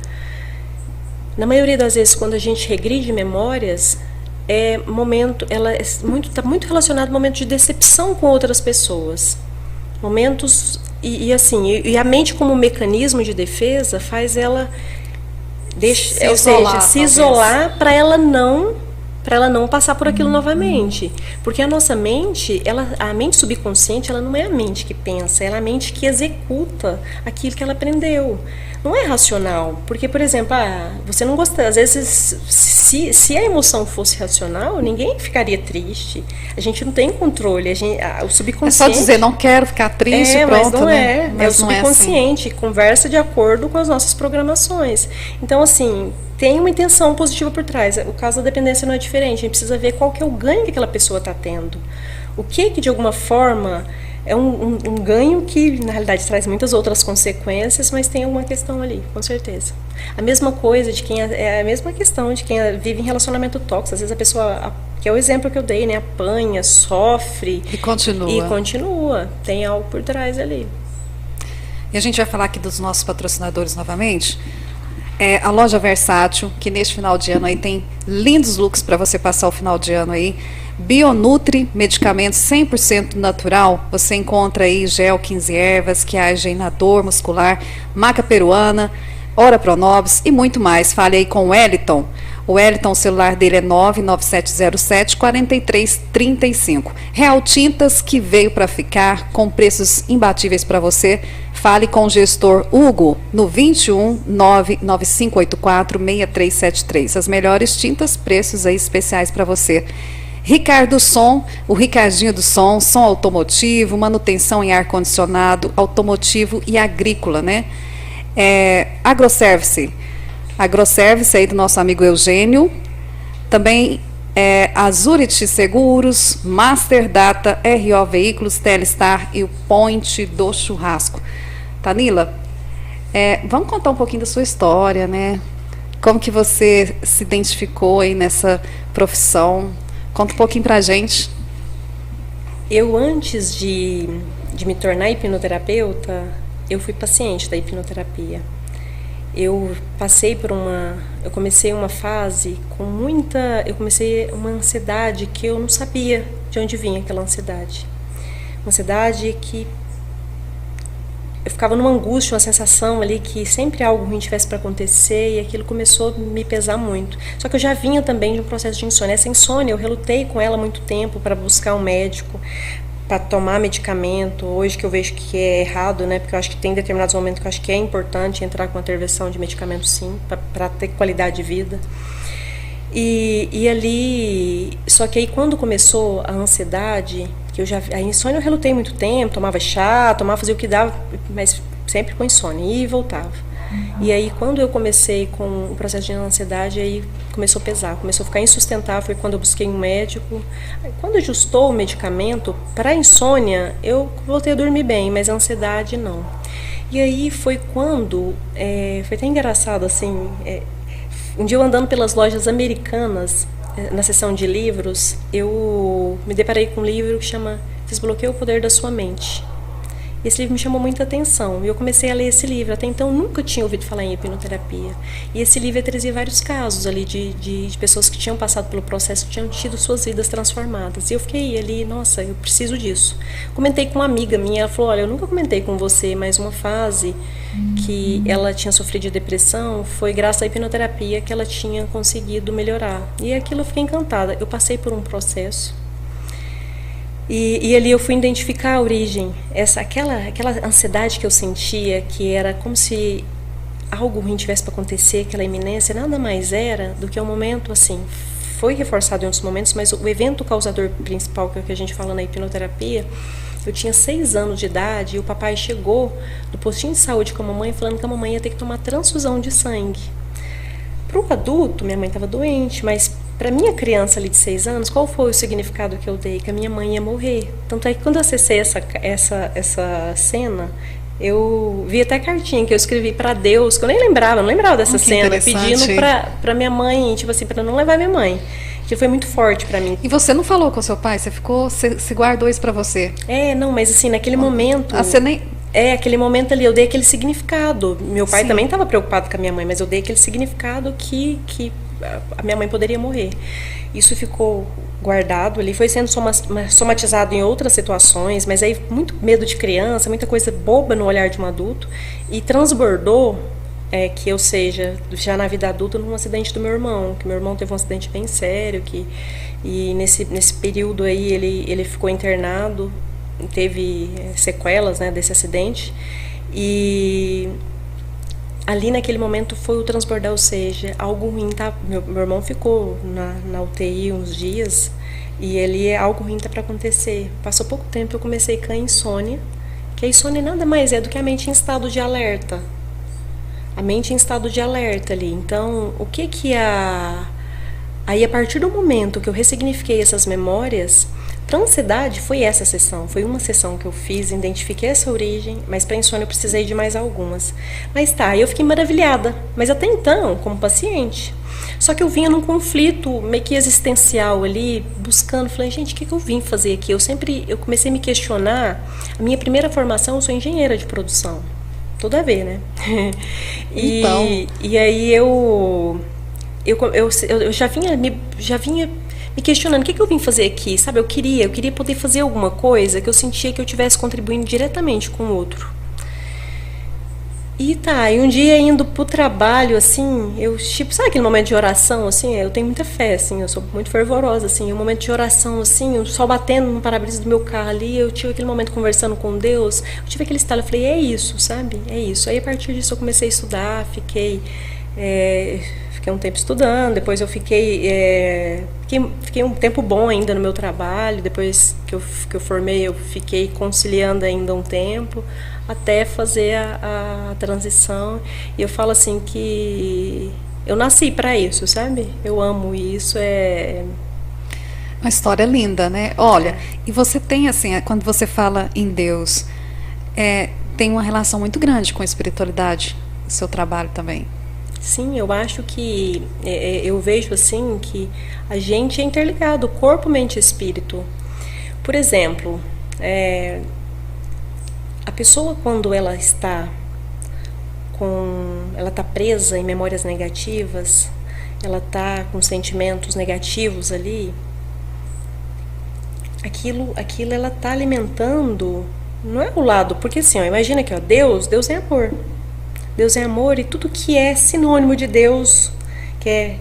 na maioria das vezes, quando a gente regride memórias, está muito relacionado ao momento de decepção com outras pessoas. Momentos, e a mente como mecanismo de defesa faz ela se isolar para ela não passar por aquilo novamente. Porque a nossa mente, a mente subconsciente, ela não é a mente que pensa, ela é a mente que executa aquilo que ela aprendeu. Não é racional. Porque, por exemplo, você não gosta, às vezes, se a emoção fosse racional, ninguém ficaria triste. A gente não tem controle. O subconsciente... É só dizer, não quero ficar triste, pronto, mas não né? É o subconsciente, assim. Conversa de acordo com as nossas programações. Então, assim, tem uma intenção positiva por trás. O caso da dependência não é diferente. A gente precisa ver qual que é o ganho que aquela pessoa está tendo. O que de alguma forma... É um ganho que, na realidade, traz muitas outras consequências, mas tem alguma questão ali, com certeza. A mesma coisa de quem é a mesma questão de quem vive em relacionamento tóxico. Às vezes a pessoa, que é o exemplo que eu dei, né, apanha, sofre e continua. Tem algo por trás ali. E a gente vai falar aqui dos nossos patrocinadores novamente. A loja Versátil, que neste final de ano aí tem lindos looks para você passar o final de ano aí. Bionutri, medicamento 100% natural, você encontra aí gel 15 ervas, que age na dor muscular, maca peruana, Ora Pronobis e muito mais. Fale aí com o Wellington. O Wellington, o celular dele é 99707-4335. Real Tintas, que veio para ficar, com preços imbatíveis para você. Fale com o gestor Hugo no 21 99584 6373. As melhores tintas, preços aí especiais para você. Ricardo Som, o Ricardinho do Som, som automotivo, manutenção em ar-condicionado, automotivo e agrícola, né? Agroservice aí do nosso amigo Eugênio. Também Azurity Seguros, Master Data, RO Veículos, Telestar e o Point do Churrasco. Tanila, vamos contar um pouquinho da sua história, né? Como que você se identificou aí nessa profissão? Conta um pouquinho pra gente. Eu, antes de me tornar hipnoterapeuta, eu fui paciente da hipnoterapia. eu comecei uma fase eu comecei uma ansiedade que eu não sabia de onde vinha aquela ansiedade. Uma ansiedade que eu ficava numa angústia, uma sensação ali que sempre algo ruim tivesse para acontecer, e aquilo começou a me pesar muito. Só que eu já vinha também de um processo de insônia. Essa insônia, eu relutei com ela há muito tempo para buscar um médico, para tomar medicamento. Hoje que eu vejo que é errado, né? Porque eu acho que tem determinados momentos que eu acho que é importante entrar com a intervenção de medicamento, sim, para ter qualidade de vida. E ali, só que aí quando começou a ansiedade, a insônia eu relutei muito tempo, tomava chá, fazia o que dava, mas sempre com insônia, e voltava. E aí quando eu comecei com o processo de ansiedade, aí começou a pesar, começou a ficar insustentável, foi quando eu busquei um médico. Quando ajustou o medicamento, para a insônia, eu voltei a dormir bem, mas a ansiedade não. E aí foi quando, foi até engraçado assim, um dia eu andando pelas lojas americanas, na seção de livros, eu me deparei com um livro que chama Desbloqueia o Poder da Sua Mente. E esse livro me chamou muita atenção e eu comecei a ler esse livro. Até então nunca tinha ouvido falar em hipnoterapia. E esse livro trazia vários casos ali de pessoas que tinham passado pelo processo, que tinham tido suas vidas transformadas. E eu fiquei ali, nossa, eu preciso disso. Comentei com uma amiga minha, ela falou, olha, eu nunca comentei com você, mas uma fase que ela tinha sofrido de depressão foi graças à hipnoterapia que ela tinha conseguido melhorar. E aquilo eu fiquei encantada. Eu passei por um processo. E ali eu fui identificar a origem, aquela ansiedade que eu sentia, que era como se algo ruim tivesse para acontecer, aquela iminência, nada mais era do que um momento assim, foi reforçado em outros momentos, mas o evento causador principal, que é o que a gente fala na hipnoterapia, eu tinha 6 anos de idade e o papai chegou no postinho de saúde com a mamãe falando que a mamãe ia ter que tomar transfusão de sangue. Para o adulto, minha mãe estava doente, mas para minha criança ali de 6 anos, qual foi o significado que eu dei? Que a minha mãe ia morrer. Tanto é que quando eu acessei essa cena, eu vi até a cartinha que eu escrevi para Deus, que eu nem lembrava dessa cena, pedindo para minha mãe, tipo assim, para não levar minha mãe. Que foi muito forte para mim. E você não falou com seu pai? Você guardou isso para você? Não, mas assim, naquele momento... Você nem... aquele momento ali, eu dei aquele significado. Meu pai também estava preocupado com a minha mãe, mas eu dei aquele significado que a minha mãe poderia morrer. Isso ficou guardado ali, foi sendo somatizado em outras situações, mas aí muito medo de criança, muita coisa boba no olhar de um adulto, e transbordou, que eu seja, já na vida adulta, num acidente do meu irmão, que meu irmão teve um acidente bem sério, e nesse período aí ele ficou internado, teve sequelas, né, desse acidente, e ali naquele momento foi o transbordar, ou seja, algo ruim tá, meu irmão ficou na UTI uns dias, e algo ruim tá para acontecer. Passou pouco tempo, eu comecei com a insônia, que a insônia nada mais é do que a mente em estado de alerta. A mente em estado de alerta ali. Então, o que aí a partir do momento que eu ressignifiquei essas memórias, para ansiedade foi essa sessão, foi uma sessão que eu fiz, identifiquei essa origem, mas para insônia eu precisei de mais algumas. Mas eu fiquei maravilhada, mas até então, como paciente. Só que eu vinha num conflito meio que existencial ali, buscando, falei, gente, o que eu vim fazer aqui? Eu comecei a me questionar, a minha primeira formação, eu sou engenheira de produção. Tudo a ver, né? E aí eu já vinha me questionando, o que eu vim fazer aqui? Sabe, eu queria poder fazer alguma coisa que eu sentia que eu estivesse contribuindo diretamente com o outro. E um dia indo pro trabalho, assim, eu, tipo, sabe aquele momento de oração, assim, eu tenho muita fé, assim, eu sou muito fervorosa, assim, um momento de oração, assim, o sol batendo no para-brisa do meu carro ali, eu tive aquele momento conversando com Deus, eu tive aquele estalo, eu falei, é isso, sabe, é isso. Aí a partir disso eu comecei a estudar, fiquei um tempo estudando, depois eu fiquei um tempo bom ainda no meu trabalho, depois que eu formei eu fiquei conciliando ainda um tempo, até fazer a transição, e eu falo assim que eu nasci para isso, sabe? Eu amo isso, uma história linda, né? Olha, e você tem assim, quando você fala em Deus, tem uma relação muito grande com a espiritualidade, o seu trabalho também. Sim, eu acho que, eu vejo assim que a gente é interligado, corpo, mente e espírito. Por exemplo, a pessoa quando ela está ela tá presa em memórias negativas, ela tá com sentimentos negativos ali, aquilo ela tá alimentando, não é o lado, porque assim, ó, imagina que ó, Deus é amor. Deus é amor e tudo que é sinônimo de Deus, que é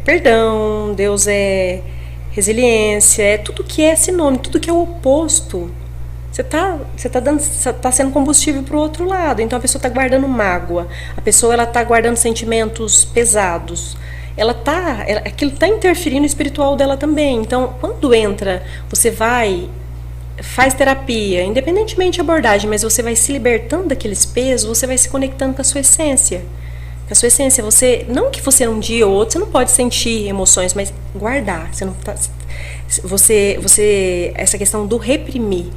perdão, Deus é resiliência, é tudo que é sinônimo, tudo que é o oposto. Você tá sendo combustível para o outro lado. Então a pessoa está guardando mágoa, a pessoa ela tá guardando sentimentos pesados. Aquilo está interferindo no espiritual dela também. Então, quando entra, você faz terapia, independentemente da abordagem, mas você vai se libertando daqueles pesos, você vai se conectando com a sua essência. Com a sua essência, não que você um dia ou outro, você não pode sentir emoções, mas guardar. Você não tá, essa questão do reprimir.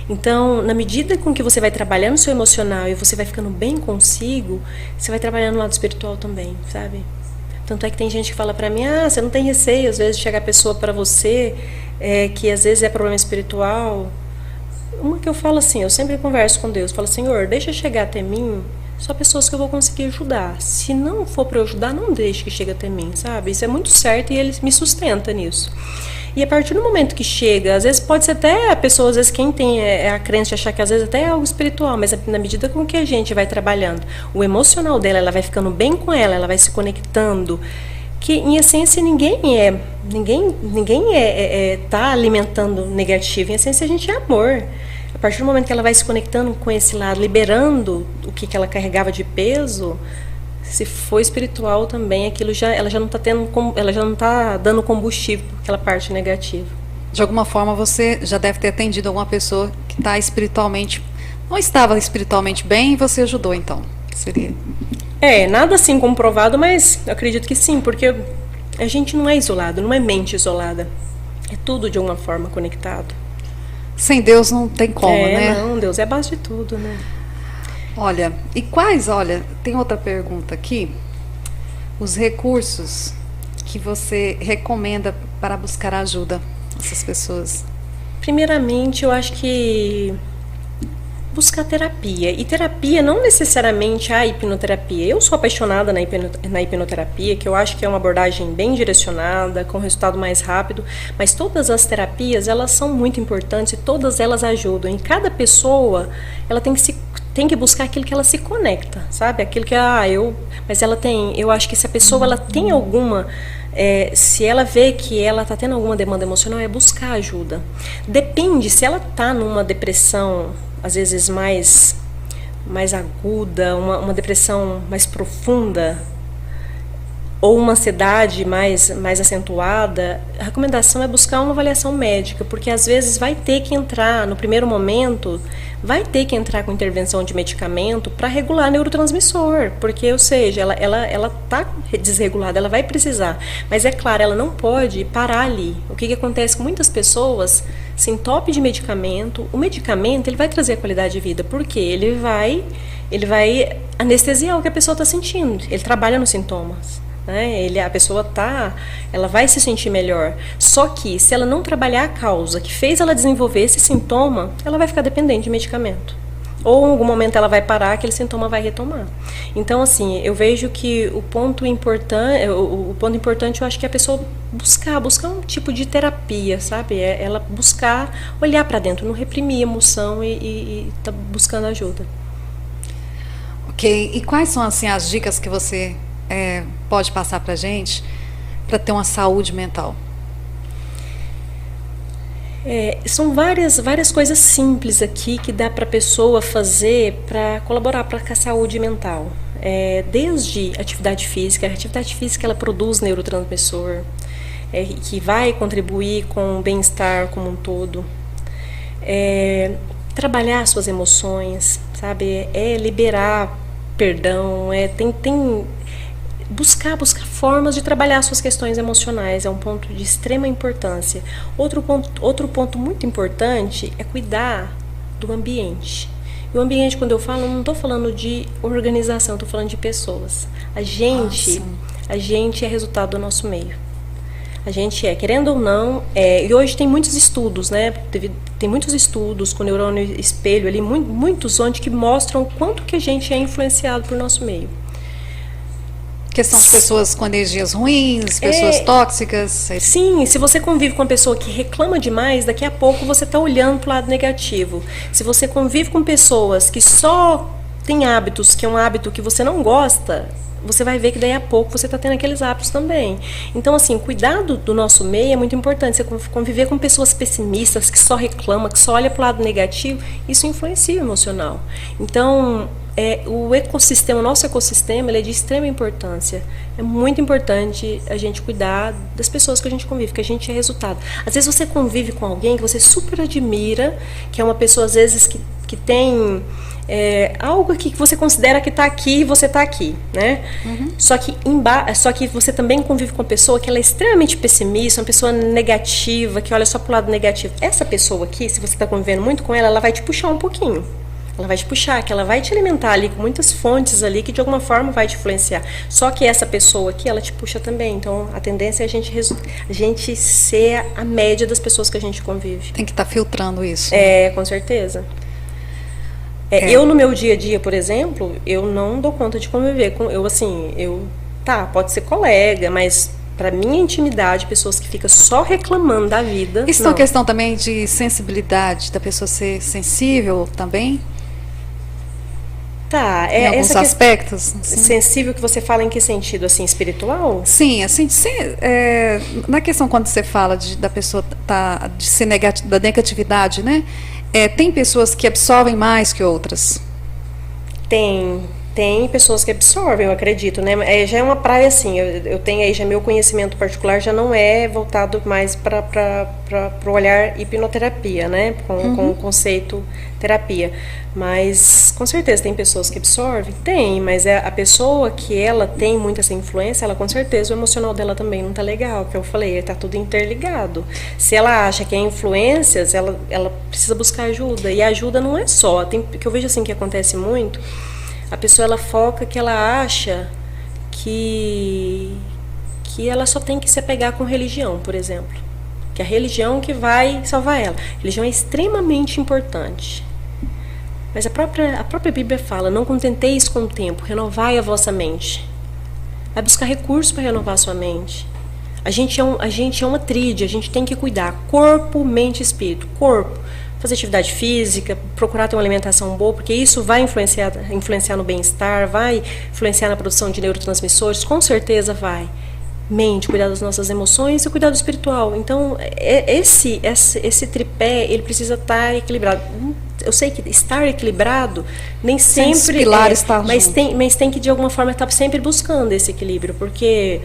Então, na medida com que você vai trabalhando o seu emocional e você vai ficando bem consigo, você vai trabalhando o lado espiritual também, sabe? Tanto é que tem gente que fala pra mim, você não tem receio, às vezes, de chegar a pessoa pra você, que às vezes é problema espiritual. Uma que eu falo assim, eu sempre converso com Deus, falo, Senhor, deixa chegar até mim só pessoas que eu vou conseguir ajudar. Se não for pra eu ajudar, não deixe que chegue até mim, sabe? Isso é muito certo e Ele me sustenta nisso. E a partir do momento que chega, às vezes pode ser até a pessoa, às vezes quem tem a crença de achar que às vezes até é algo espiritual, mas na medida com que a gente vai trabalhando, o emocional dela, ela vai ficando bem com ela vai se conectando, que em essência ninguém tá alimentando negativo, em essência a gente é amor. A partir do momento que ela vai se conectando com esse lado, liberando o que ela carregava de peso, se for espiritual também, ela já não está dando combustível para aquela parte negativa. De alguma forma você já deve ter atendido alguma pessoa que não estava espiritualmente bem e você ajudou, então. Seria? Nada assim comprovado, mas eu acredito que sim, porque a gente não é isolado, não é mente isolada. É tudo de alguma forma conectado. Sem Deus não tem como, né? Não, Deus é a base de tudo, né? Olha, tem outra pergunta aqui. Os recursos que você recomenda para buscar ajuda essas pessoas? Primeiramente, eu acho que buscar terapia. E terapia não necessariamente a hipnoterapia. Eu sou apaixonada na hipnoterapia, que eu acho que é uma abordagem bem direcionada, com resultado mais rápido, mas todas as terapias, elas são muito importantes e todas elas ajudam. Em cada pessoa, ela tem que buscar aquilo que ela se conecta, sabe? Aquilo que, eu acho que se a pessoa ela tem alguma, se ela vê que ela está tendo alguma demanda emocional, é buscar ajuda. Depende, se ela está numa depressão, às vezes mais aguda, uma depressão mais profunda, ou uma ansiedade mais acentuada, a recomendação é buscar uma avaliação médica, porque às vezes vai ter que entrar, no primeiro momento, com intervenção de medicamento para regular neurotransmissor, porque, ou seja, ela está desregulada, ela vai precisar, mas é claro, ela não pode parar ali. O que acontece com muitas pessoas, se entope de medicamento, o medicamento ele vai trazer a qualidade de vida, porque ele vai anestesiar o que a pessoa está sentindo, ele trabalha nos sintomas. A pessoa ela vai se sentir melhor. Só que se ela não trabalhar a causa que fez ela desenvolver esse sintoma, ela vai ficar dependente de medicamento. Ou em algum momento ela vai parar, aquele sintoma vai retomar. Então, assim, eu vejo que o ponto importante eu acho que é a pessoa buscar um tipo de terapia, sabe? Ela buscar olhar para dentro, não reprimir a emoção e tá buscando ajuda. Ok. E quais são, assim, as dicas que você pode passar para a gente para ter uma saúde mental? São várias coisas simples aqui que dá para a pessoa fazer para colaborar para a saúde mental. Desde atividade física. A atividade física ela produz neurotransmissor, que vai contribuir com o bem-estar como um todo. Trabalhar suas emoções, sabe? Liberar perdão, buscar formas de trabalhar suas questões emocionais é um ponto de extrema importância. Outro ponto muito importante é cuidar do ambiente. E o ambiente, quando eu falo, não estou falando de organização, estou falando de pessoas. A gente é resultado do nosso meio. A gente querendo ou não, e hoje tem muitos estudos, né? Tem muitos estudos com neurônio espelho ali, muitos onde que mostram o quanto que a gente é influenciado por nosso meio. Questão de pessoas com energias ruins, pessoas tóxicas. Sim, se você convive com uma pessoa que reclama demais, daqui a pouco você está olhando para o lado negativo. Se você convive com pessoas que só têm hábitos, que é um hábito que você não gosta, você vai ver que daí a pouco você está tendo aqueles hábitos também. Então, assim, cuidado do nosso meio é muito importante. Você conviver com pessoas pessimistas, que só reclamam, que só olham para o lado negativo, isso influencia o emocional. Então, o ecossistema, o nosso ecossistema, ele é de extrema importância. É muito importante a gente cuidar das pessoas que a gente convive, que a gente é resultado. Às vezes você convive com alguém que você super admira, que é uma pessoa, às vezes, que tem... algo que você considera que está aqui e você está aqui, né? Uhum. Só que você também convive com uma pessoa que ela é extremamente pessimista, uma pessoa negativa, que olha só para o lado negativo. Essa pessoa aqui, se você está convivendo muito com ela vai te puxar um pouquinho. Ela vai te puxar, que ela vai te alimentar ali com muitas fontes ali que de alguma forma vai te influenciar. Só que essa pessoa aqui, ela te puxa também. Então, a tendência é a gente ser a média das pessoas que a gente convive. Tem que estar filtrando isso. Com certeza. Eu, no meu dia a dia, por exemplo, eu não dou conta de conviver com... pode ser colega, mas para minha intimidade, pessoas que ficam só reclamando da vida... Isso é uma questão também de sensibilidade, da pessoa ser sensível também? Em alguns aspectos. Assim. Sensível que você fala em que sentido? Assim, espiritual? Sim, assim, na questão quando você fala da pessoa de ser da negatividade, né? Tem pessoas que absorvem mais que outras? Tem pessoas que absorvem, eu acredito, né? Já é uma praia assim, eu tenho aí, já meu conhecimento particular já não é voltado mais para o olhar hipnoterapia, né? Com o conceito terapia. Mas, com certeza, tem pessoas que absorvem? Tem, mas a pessoa que ela tem muita essa influência, ela com certeza, o emocional dela também não tá legal, que eu falei, tá tudo interligado. Se ela acha que é influências, ela precisa buscar ajuda, e a ajuda não é só, que eu vejo assim que acontece muito, a pessoa ela foca que ela acha que ela só tem que se apegar com religião, por exemplo. Que a religião que vai salvar ela. A religião é extremamente importante. Mas a própria Bíblia fala, não contenteis com o tempo, renovai a vossa mente. Vai buscar recursos para renovar a sua mente. A gente é uma tríade, a gente tem que cuidar. Corpo, mente e espírito. Corpo, fazer atividade física, procurar ter uma alimentação boa, porque isso vai influenciar no bem-estar, vai influenciar na produção de neurotransmissores, com certeza vai. Mente, cuidar das nossas emoções e cuidar do espiritual. Então, esse tripé, ele precisa estar equilibrado. Eu sei que estar equilibrado nem sempre mas tem que de alguma forma estar sempre buscando esse equilíbrio, porque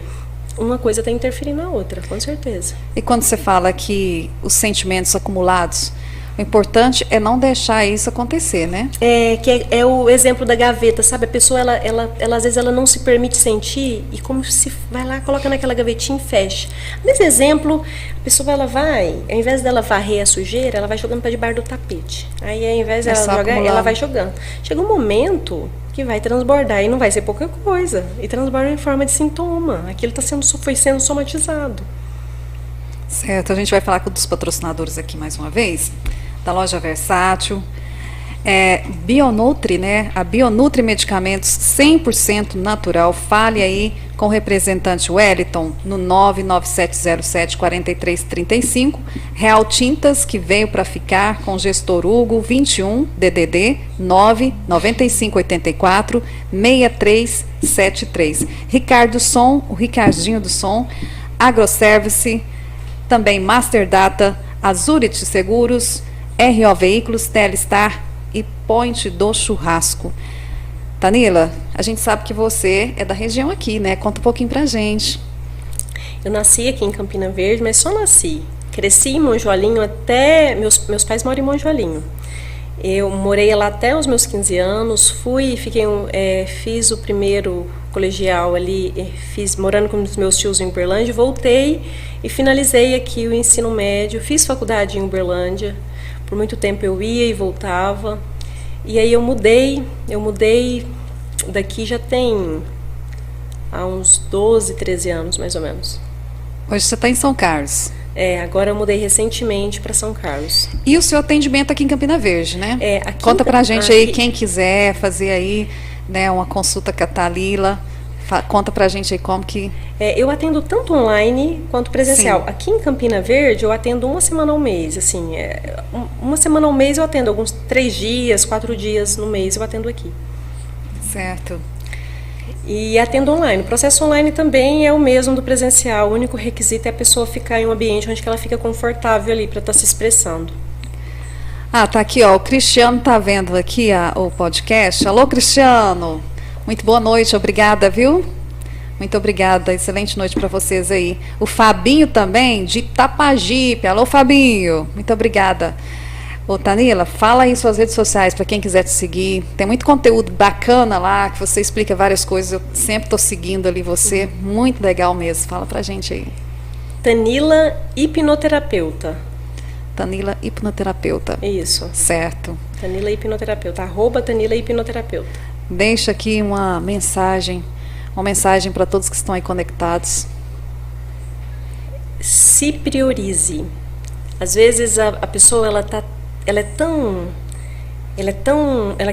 uma coisa está interferindo na outra, com certeza. E quando você fala que os sentimentos acumulados, o importante é não deixar isso acontecer, né? É o exemplo da gaveta, sabe? A pessoa, ela às vezes ela não se permite sentir e como se vai lá, coloca naquela gavetinha e fecha. Nesse exemplo, a pessoa ao invés dela varrer a sujeira, ela vai jogando para debaixo do tapete. Aí ao invés dela jogar, ela vai jogando. Chega um momento que vai transbordar e não vai ser pouca coisa. E transborda em forma de sintoma. Aquilo foi sendo somatizado. Certo, a gente vai falar com dos patrocinadores aqui mais uma vez. Da loja Versátil, Bionutri, né? A Bionutri Medicamentos 100% natural. Fale aí com o representante Wellington no 99707-4335. Real Tintas, que veio para ficar, com gestor Hugo, 21 DDD 99584-6373. Ricardo Som, o Ricardinho do Som, Agroservice, também Master Data, Azurity Seguros, RO Veículos, Telestar e Point do Churrasco. Tanila, a gente sabe que você é da região aqui, né? Conta um pouquinho pra gente. Eu nasci aqui em Campina Verde, mas só nasci. Cresci em Monjolinho até... Meus pais moram em Monjolinho. Eu morei lá até os meus 15 anos, fiz o primeiro colegial ali, morando com os meus tios em Uberlândia, voltei e finalizei aqui o ensino médio, fiz faculdade em Uberlândia. Por muito tempo eu ia e voltava. E aí eu mudei daqui já tem há uns 12, 13 anos, mais ou menos. Hoje você está em São Carlos. Agora eu mudei recentemente para São Carlos. E o seu atendimento aqui em Campina Verde, né? Conta pra gente aí, quem quiser fazer aí, né, uma consulta com a Thalila. Conta pra gente aí como que... Eu atendo tanto online quanto presencial. Sim. Aqui em Campina Verde eu atendo uma semana ao mês, assim, uma semana ao mês eu atendo alguns 3 dias, 4 dias no mês eu atendo aqui. Certo. E atendo online. O processo online também é o mesmo do presencial. O único requisito é a pessoa ficar em um ambiente onde ela fica confortável ali para estar se expressando. Tá aqui, ó. O Cristiano tá vendo aqui o podcast. Alô, Cristiano. Muito boa noite, obrigada, viu? Muito obrigada, excelente noite para vocês aí. O Fabinho também, de Itapajipe. Alô, Fabinho. Muito obrigada. Ô, Tanila, fala aí suas redes sociais para quem quiser te seguir. Tem muito conteúdo bacana lá, que você explica várias coisas. Eu sempre estou seguindo ali você. Muito legal mesmo. Fala pra gente aí. Tanila Hipnoterapeuta. Tanila Hipnoterapeuta. Isso. Certo. Tanila Hipnoterapeuta. @Tanila Hipnoterapeuta. Deixa aqui uma mensagem para todos que estão aí conectados. Se priorize. Às vezes a pessoa ela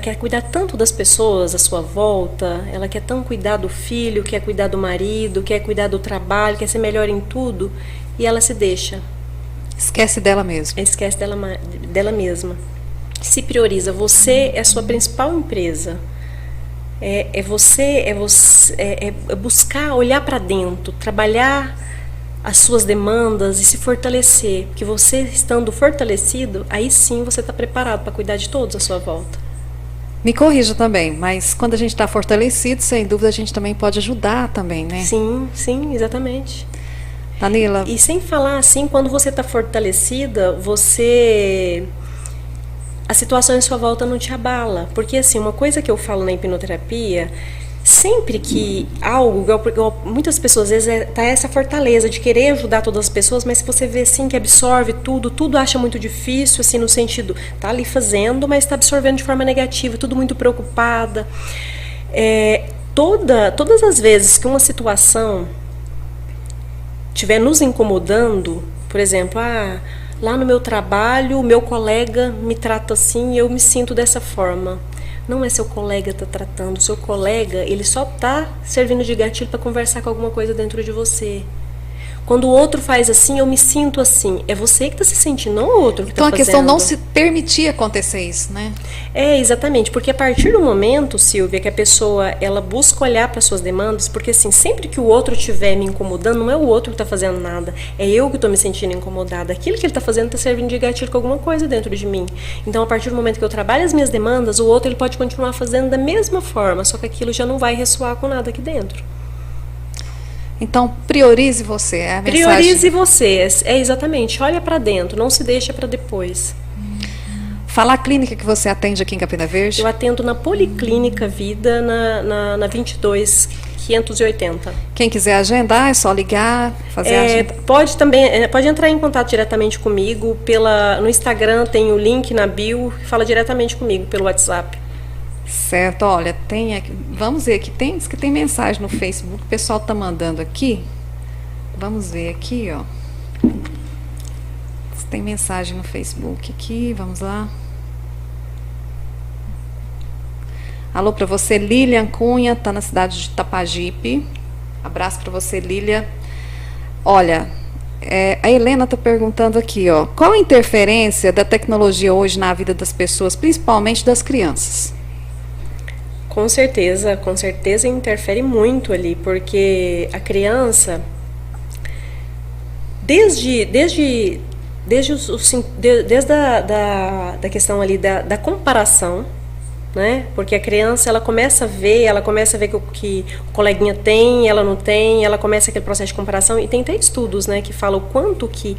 quer cuidar tanto das pessoas à sua volta, ela quer tão cuidar do filho, quer cuidar do marido, quer cuidar do trabalho, quer ser melhor em tudo, e ela se deixa. Esquece dela mesma. Esquece dela mesma. Se prioriza. Você é a sua principal empresa. É buscar olhar para dentro, trabalhar as suas demandas e se fortalecer, porque você estando fortalecido, aí sim você está preparado para cuidar de todos à sua volta. Me corrija também, mas quando a gente está fortalecido, sem dúvida a gente também pode ajudar também, né? Sim, exatamente. Tanila. E sem falar assim, quando você está fortalecida, a situação em sua volta não te abala, porque assim, uma coisa que eu falo na hipnoterapia, sempre que algo, igual muitas pessoas, às vezes tá essa fortaleza de querer ajudar todas as pessoas, mas se você vê assim que absorve tudo acha muito difícil, assim, no sentido, tá ali fazendo, mas está absorvendo de forma negativa, tudo muito preocupada. Todas as vezes que uma situação estiver nos incomodando, por exemplo, lá no meu trabalho, o meu colega me trata assim e eu me sinto dessa forma. Não é seu colega que está tratando, seu colega, ele só está servindo de gatilho para conversar com alguma coisa dentro de você. Quando o outro faz assim, eu me sinto assim. É você que está se sentindo, não o outro que está fazendo. Então a questão não se permitir acontecer isso, né? Exatamente, porque a partir do momento, Silvia, que a pessoa ela busca olhar para suas demandas, porque assim, sempre que o outro estiver me incomodando, não é o outro que está fazendo nada, é eu que estou me sentindo incomodada. Aquilo que ele está fazendo está servindo de gatilho com alguma coisa dentro de mim. Então, a partir do momento que eu trabalho as minhas demandas, o outro ele pode continuar fazendo da mesma forma, só que aquilo já não vai ressoar com nada aqui dentro. Então, priorize você. A priorize você, exatamente. Olha para dentro, não se deixa para depois. Fala a clínica que você atende aqui em Campina Verde. Eu atendo na Policlínica Vida, na 22.580. Quem quiser agendar, é só ligar, fazer a agenda. Pode entrar em contato diretamente comigo. No Instagram tem o link na bio, fala diretamente comigo pelo WhatsApp. Certo, olha, tem aqui, vamos ver aqui, diz que tem mensagem no Facebook, o pessoal tá mandando aqui. Vamos ver aqui, ó. Tem mensagem no Facebook aqui, vamos lá. Alô para você, Lilian Cunha, tá na cidade de Itapajipe. Abraço para você, Lilian. Olha, a Helena tá perguntando aqui, ó, qual a interferência da tecnologia hoje na vida das pessoas, principalmente das crianças? Com certeza interfere muito ali, porque a criança, desde a questão ali da comparação, né? Porque a criança ela começa a ver que o coleguinha tem, ela não tem, ela começa aquele processo de comparação, e tem até estudos, né, que falam o quanto que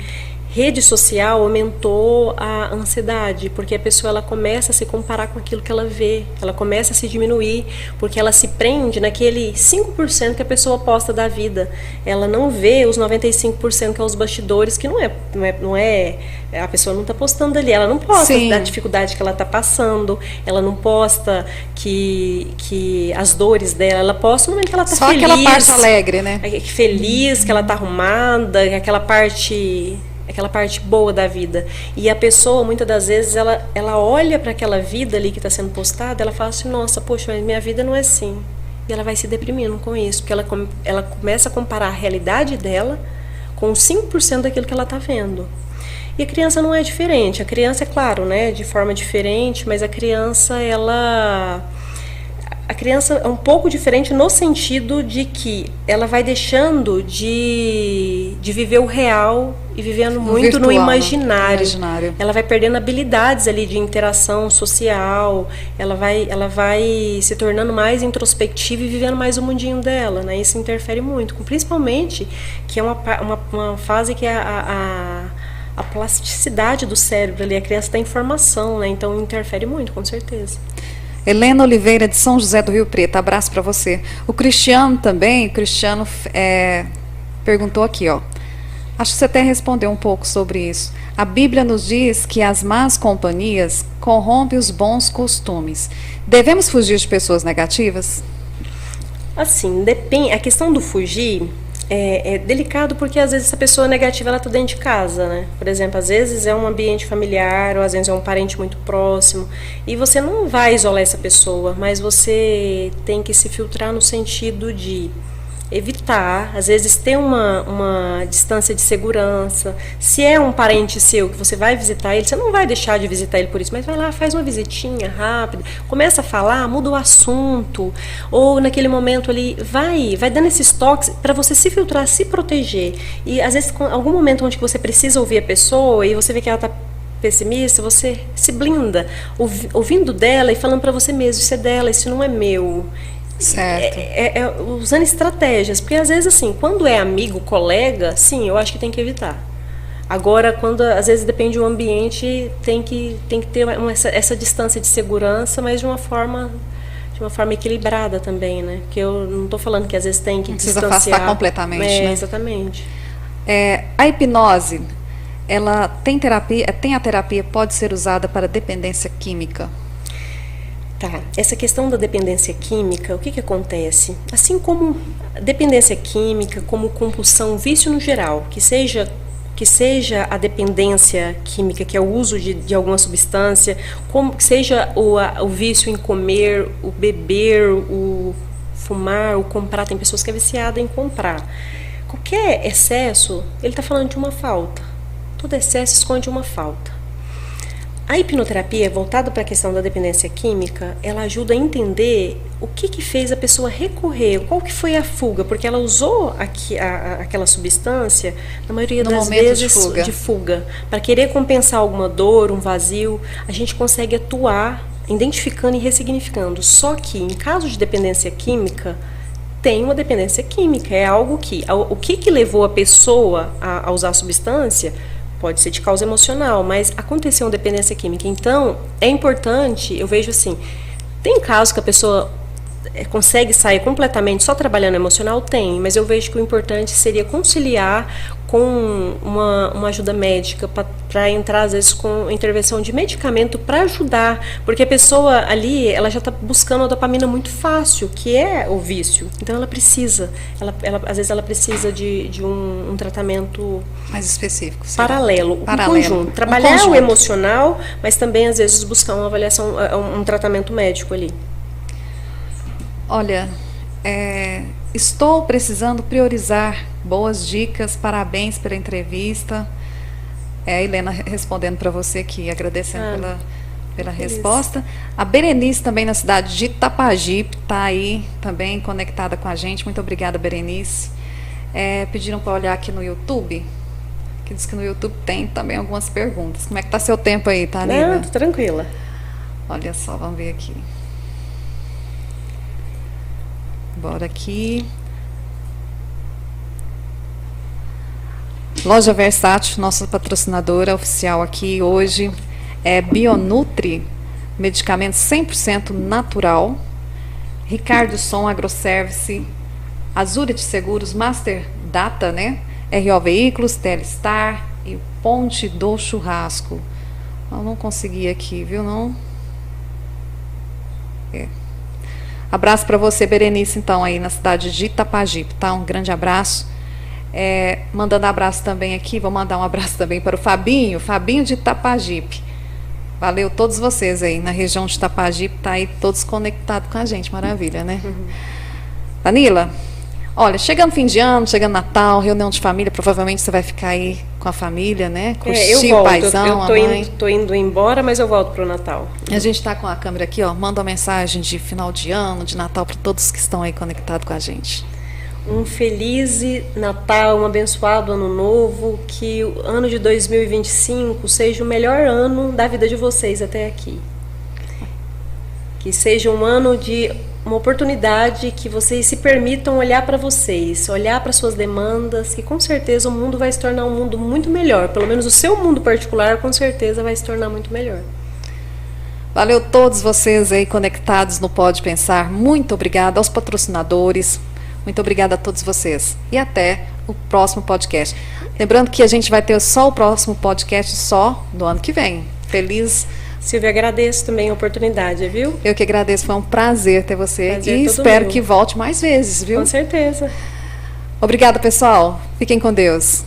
rede social aumentou a ansiedade, porque a pessoa ela começa a se comparar com aquilo que ela vê, ela começa a se diminuir, porque ela se prende naquele 5% que a pessoa posta da vida. Ela não vê os 95% que é os bastidores, que não é a pessoa não está postando ali, ela não posta da dificuldade que ela está passando, ela não posta que as dores dela, ela posta no momento que ela está feliz. Só aquela parte alegre, né? Feliz, que ela está arrumada, aquela parte boa da vida. E a pessoa, muitas das vezes, ela olha para aquela vida ali que está sendo postada, ela fala assim, nossa, poxa, mas minha vida não é assim. E ela vai se deprimindo com isso, porque ela começa a comparar a realidade dela com 5% daquilo que ela está vendo. E a criança não é diferente. A criança, é claro, né, de forma diferente, mas a criança é um pouco diferente no sentido de que ela vai deixando de viver o real e vivendo muito virtual, no imaginário. Ela vai perdendo habilidades ali de interação social, ela vai se tornando mais introspectiva e vivendo mais o mundinho dela, né? Isso interfere muito, principalmente que é uma fase que é a plasticidade do cérebro ali, a criança está em formação, né? Então interfere muito, com certeza. Helena Oliveira, de São José do Rio Preto, abraço para você. O Cristiano também, perguntou aqui, ó. Acho que você até respondeu um pouco sobre isso. A Bíblia nos diz que as más companhias corrompem os bons costumes. Devemos fugir de pessoas negativas? Assim, depende. A questão do fugir é delicado porque às vezes essa pessoa negativa ela está dentro de casa, né? Por exemplo, às vezes é um ambiente familiar ou às vezes é um parente muito próximo e você não vai isolar essa pessoa, mas você tem que se filtrar no sentido de evitar, às vezes ter uma distância de segurança. Se é um parente seu que você vai visitar ele, você não vai deixar de visitar ele por isso, mas vai lá, faz uma visitinha rápida, começa a falar, muda o assunto, ou naquele momento ali, vai dando esses toques para você se filtrar, se proteger. E às vezes, em algum momento onde você precisa ouvir a pessoa e você vê que ela está pessimista, você se blinda, ouvindo dela e falando para você mesmo, isso é dela, isso não é meu. Certo. Usando estratégias, porque às vezes assim, quando é amigo, colega, sim, eu acho que tem que evitar. Agora, quando às vezes depende do ambiente, tem que ter essa distância de segurança, mas de uma forma equilibrada também, né? Porque eu não estou falando que às vezes tem que precisa distanciar afastar completamente, né? Exatamente. A hipnose, ela tem a terapia pode ser usada para dependência química? Tá, essa questão da dependência química, o que acontece? Assim como dependência química, como compulsão, vício no geral, que seja a dependência química, que é o uso de alguma substância, como que seja o vício em comer, o beber, o fumar, o comprar, tem pessoas que é viciada em comprar. Qualquer excesso, ele está falando de uma falta. Todo excesso esconde uma falta. A hipnoterapia, voltada para a questão da dependência química, ela ajuda a entender o que fez a pessoa recorrer, qual que foi a fuga, porque ela usou aquela substância, na maioria das vezes, de fuga. Para querer compensar alguma dor, um vazio, a gente consegue atuar identificando e ressignificando. Só que, em caso de dependência química, tem uma dependência química, é algo que... O que levou a pessoa a usar a substância... Pode ser de causa emocional, mas aconteceu uma dependência química. Então, é importante, eu vejo assim, tem casos que a pessoa consegue sair completamente só trabalhando emocional? Tem, mas eu vejo que o importante seria conciliar com uma ajuda médica, para entrar às vezes com intervenção de medicamento para ajudar, porque a pessoa ali, ela já está buscando a dopamina muito fácil, que é o vício, então ela precisa, às vezes ela precisa de um tratamento mais específico, paralelo, um conjunto, trabalhar o emocional, mas também às vezes buscar uma avaliação, um tratamento médico ali. Olha, estou precisando priorizar. Boas dicas, parabéns pela entrevista. A Helena respondendo para você aqui, agradecendo pela resposta. A Berenice também na cidade de Itapajipe, está aí também conectada com a gente. Muito obrigada, Berenice. Pediram para olhar aqui no YouTube, que diz que no YouTube tem também algumas perguntas. Como é que está seu tempo aí, Thalina? Não, tô tranquila. Olha só, vamos ver aqui. Bora aqui. Loja Versátil, nossa patrocinadora oficial aqui hoje, é Bionutri, medicamento 100% natural. Ricardo Som Agroservice, Azurity Seguros, Master Data, né? RO Veículos, Telestar e Ponte do Churrasco. Eu não consegui aqui, viu, não? Abraço para você, Berenice, então, aí na cidade de Itapajipe, tá? Um grande abraço. Mandando abraço também aqui, vou mandar um abraço também para o Fabinho de Itapajipe. Valeu todos vocês aí na região de Itapajipe, tá aí todos conectados com a gente, maravilha, né? Danila, olha, chegando fim de ano, chegando Natal, reunião de família, provavelmente você vai ficar aí com a família, né? Curtir o paizão, a mãe. Tô indo embora, mas eu volto pro Natal. A gente tá com a câmera aqui, ó, manda uma mensagem de final de ano, de Natal para todos que estão aí conectados com a gente. Um feliz Natal, um abençoado Ano Novo, que o ano de 2025 seja o melhor ano da vida de vocês até aqui. Que seja um ano de uma oportunidade que vocês se permitam olhar para vocês, olhar para suas demandas, que com certeza o mundo vai se tornar um mundo muito melhor. Pelo menos o seu mundo particular, com certeza, vai se tornar muito melhor. Valeu todos vocês aí conectados no Pode Pensar. Muito obrigada aos patrocinadores. Muito obrigada a todos vocês. E até o próximo podcast. Lembrando que a gente vai ter só o próximo podcast só do ano que vem. Feliz. Silvia, agradeço também a oportunidade, viu? Eu que agradeço, foi um prazer ter você. Prazer e espero meu. Que volte mais vezes, viu? Com certeza. Obrigada, pessoal. Fiquem com Deus.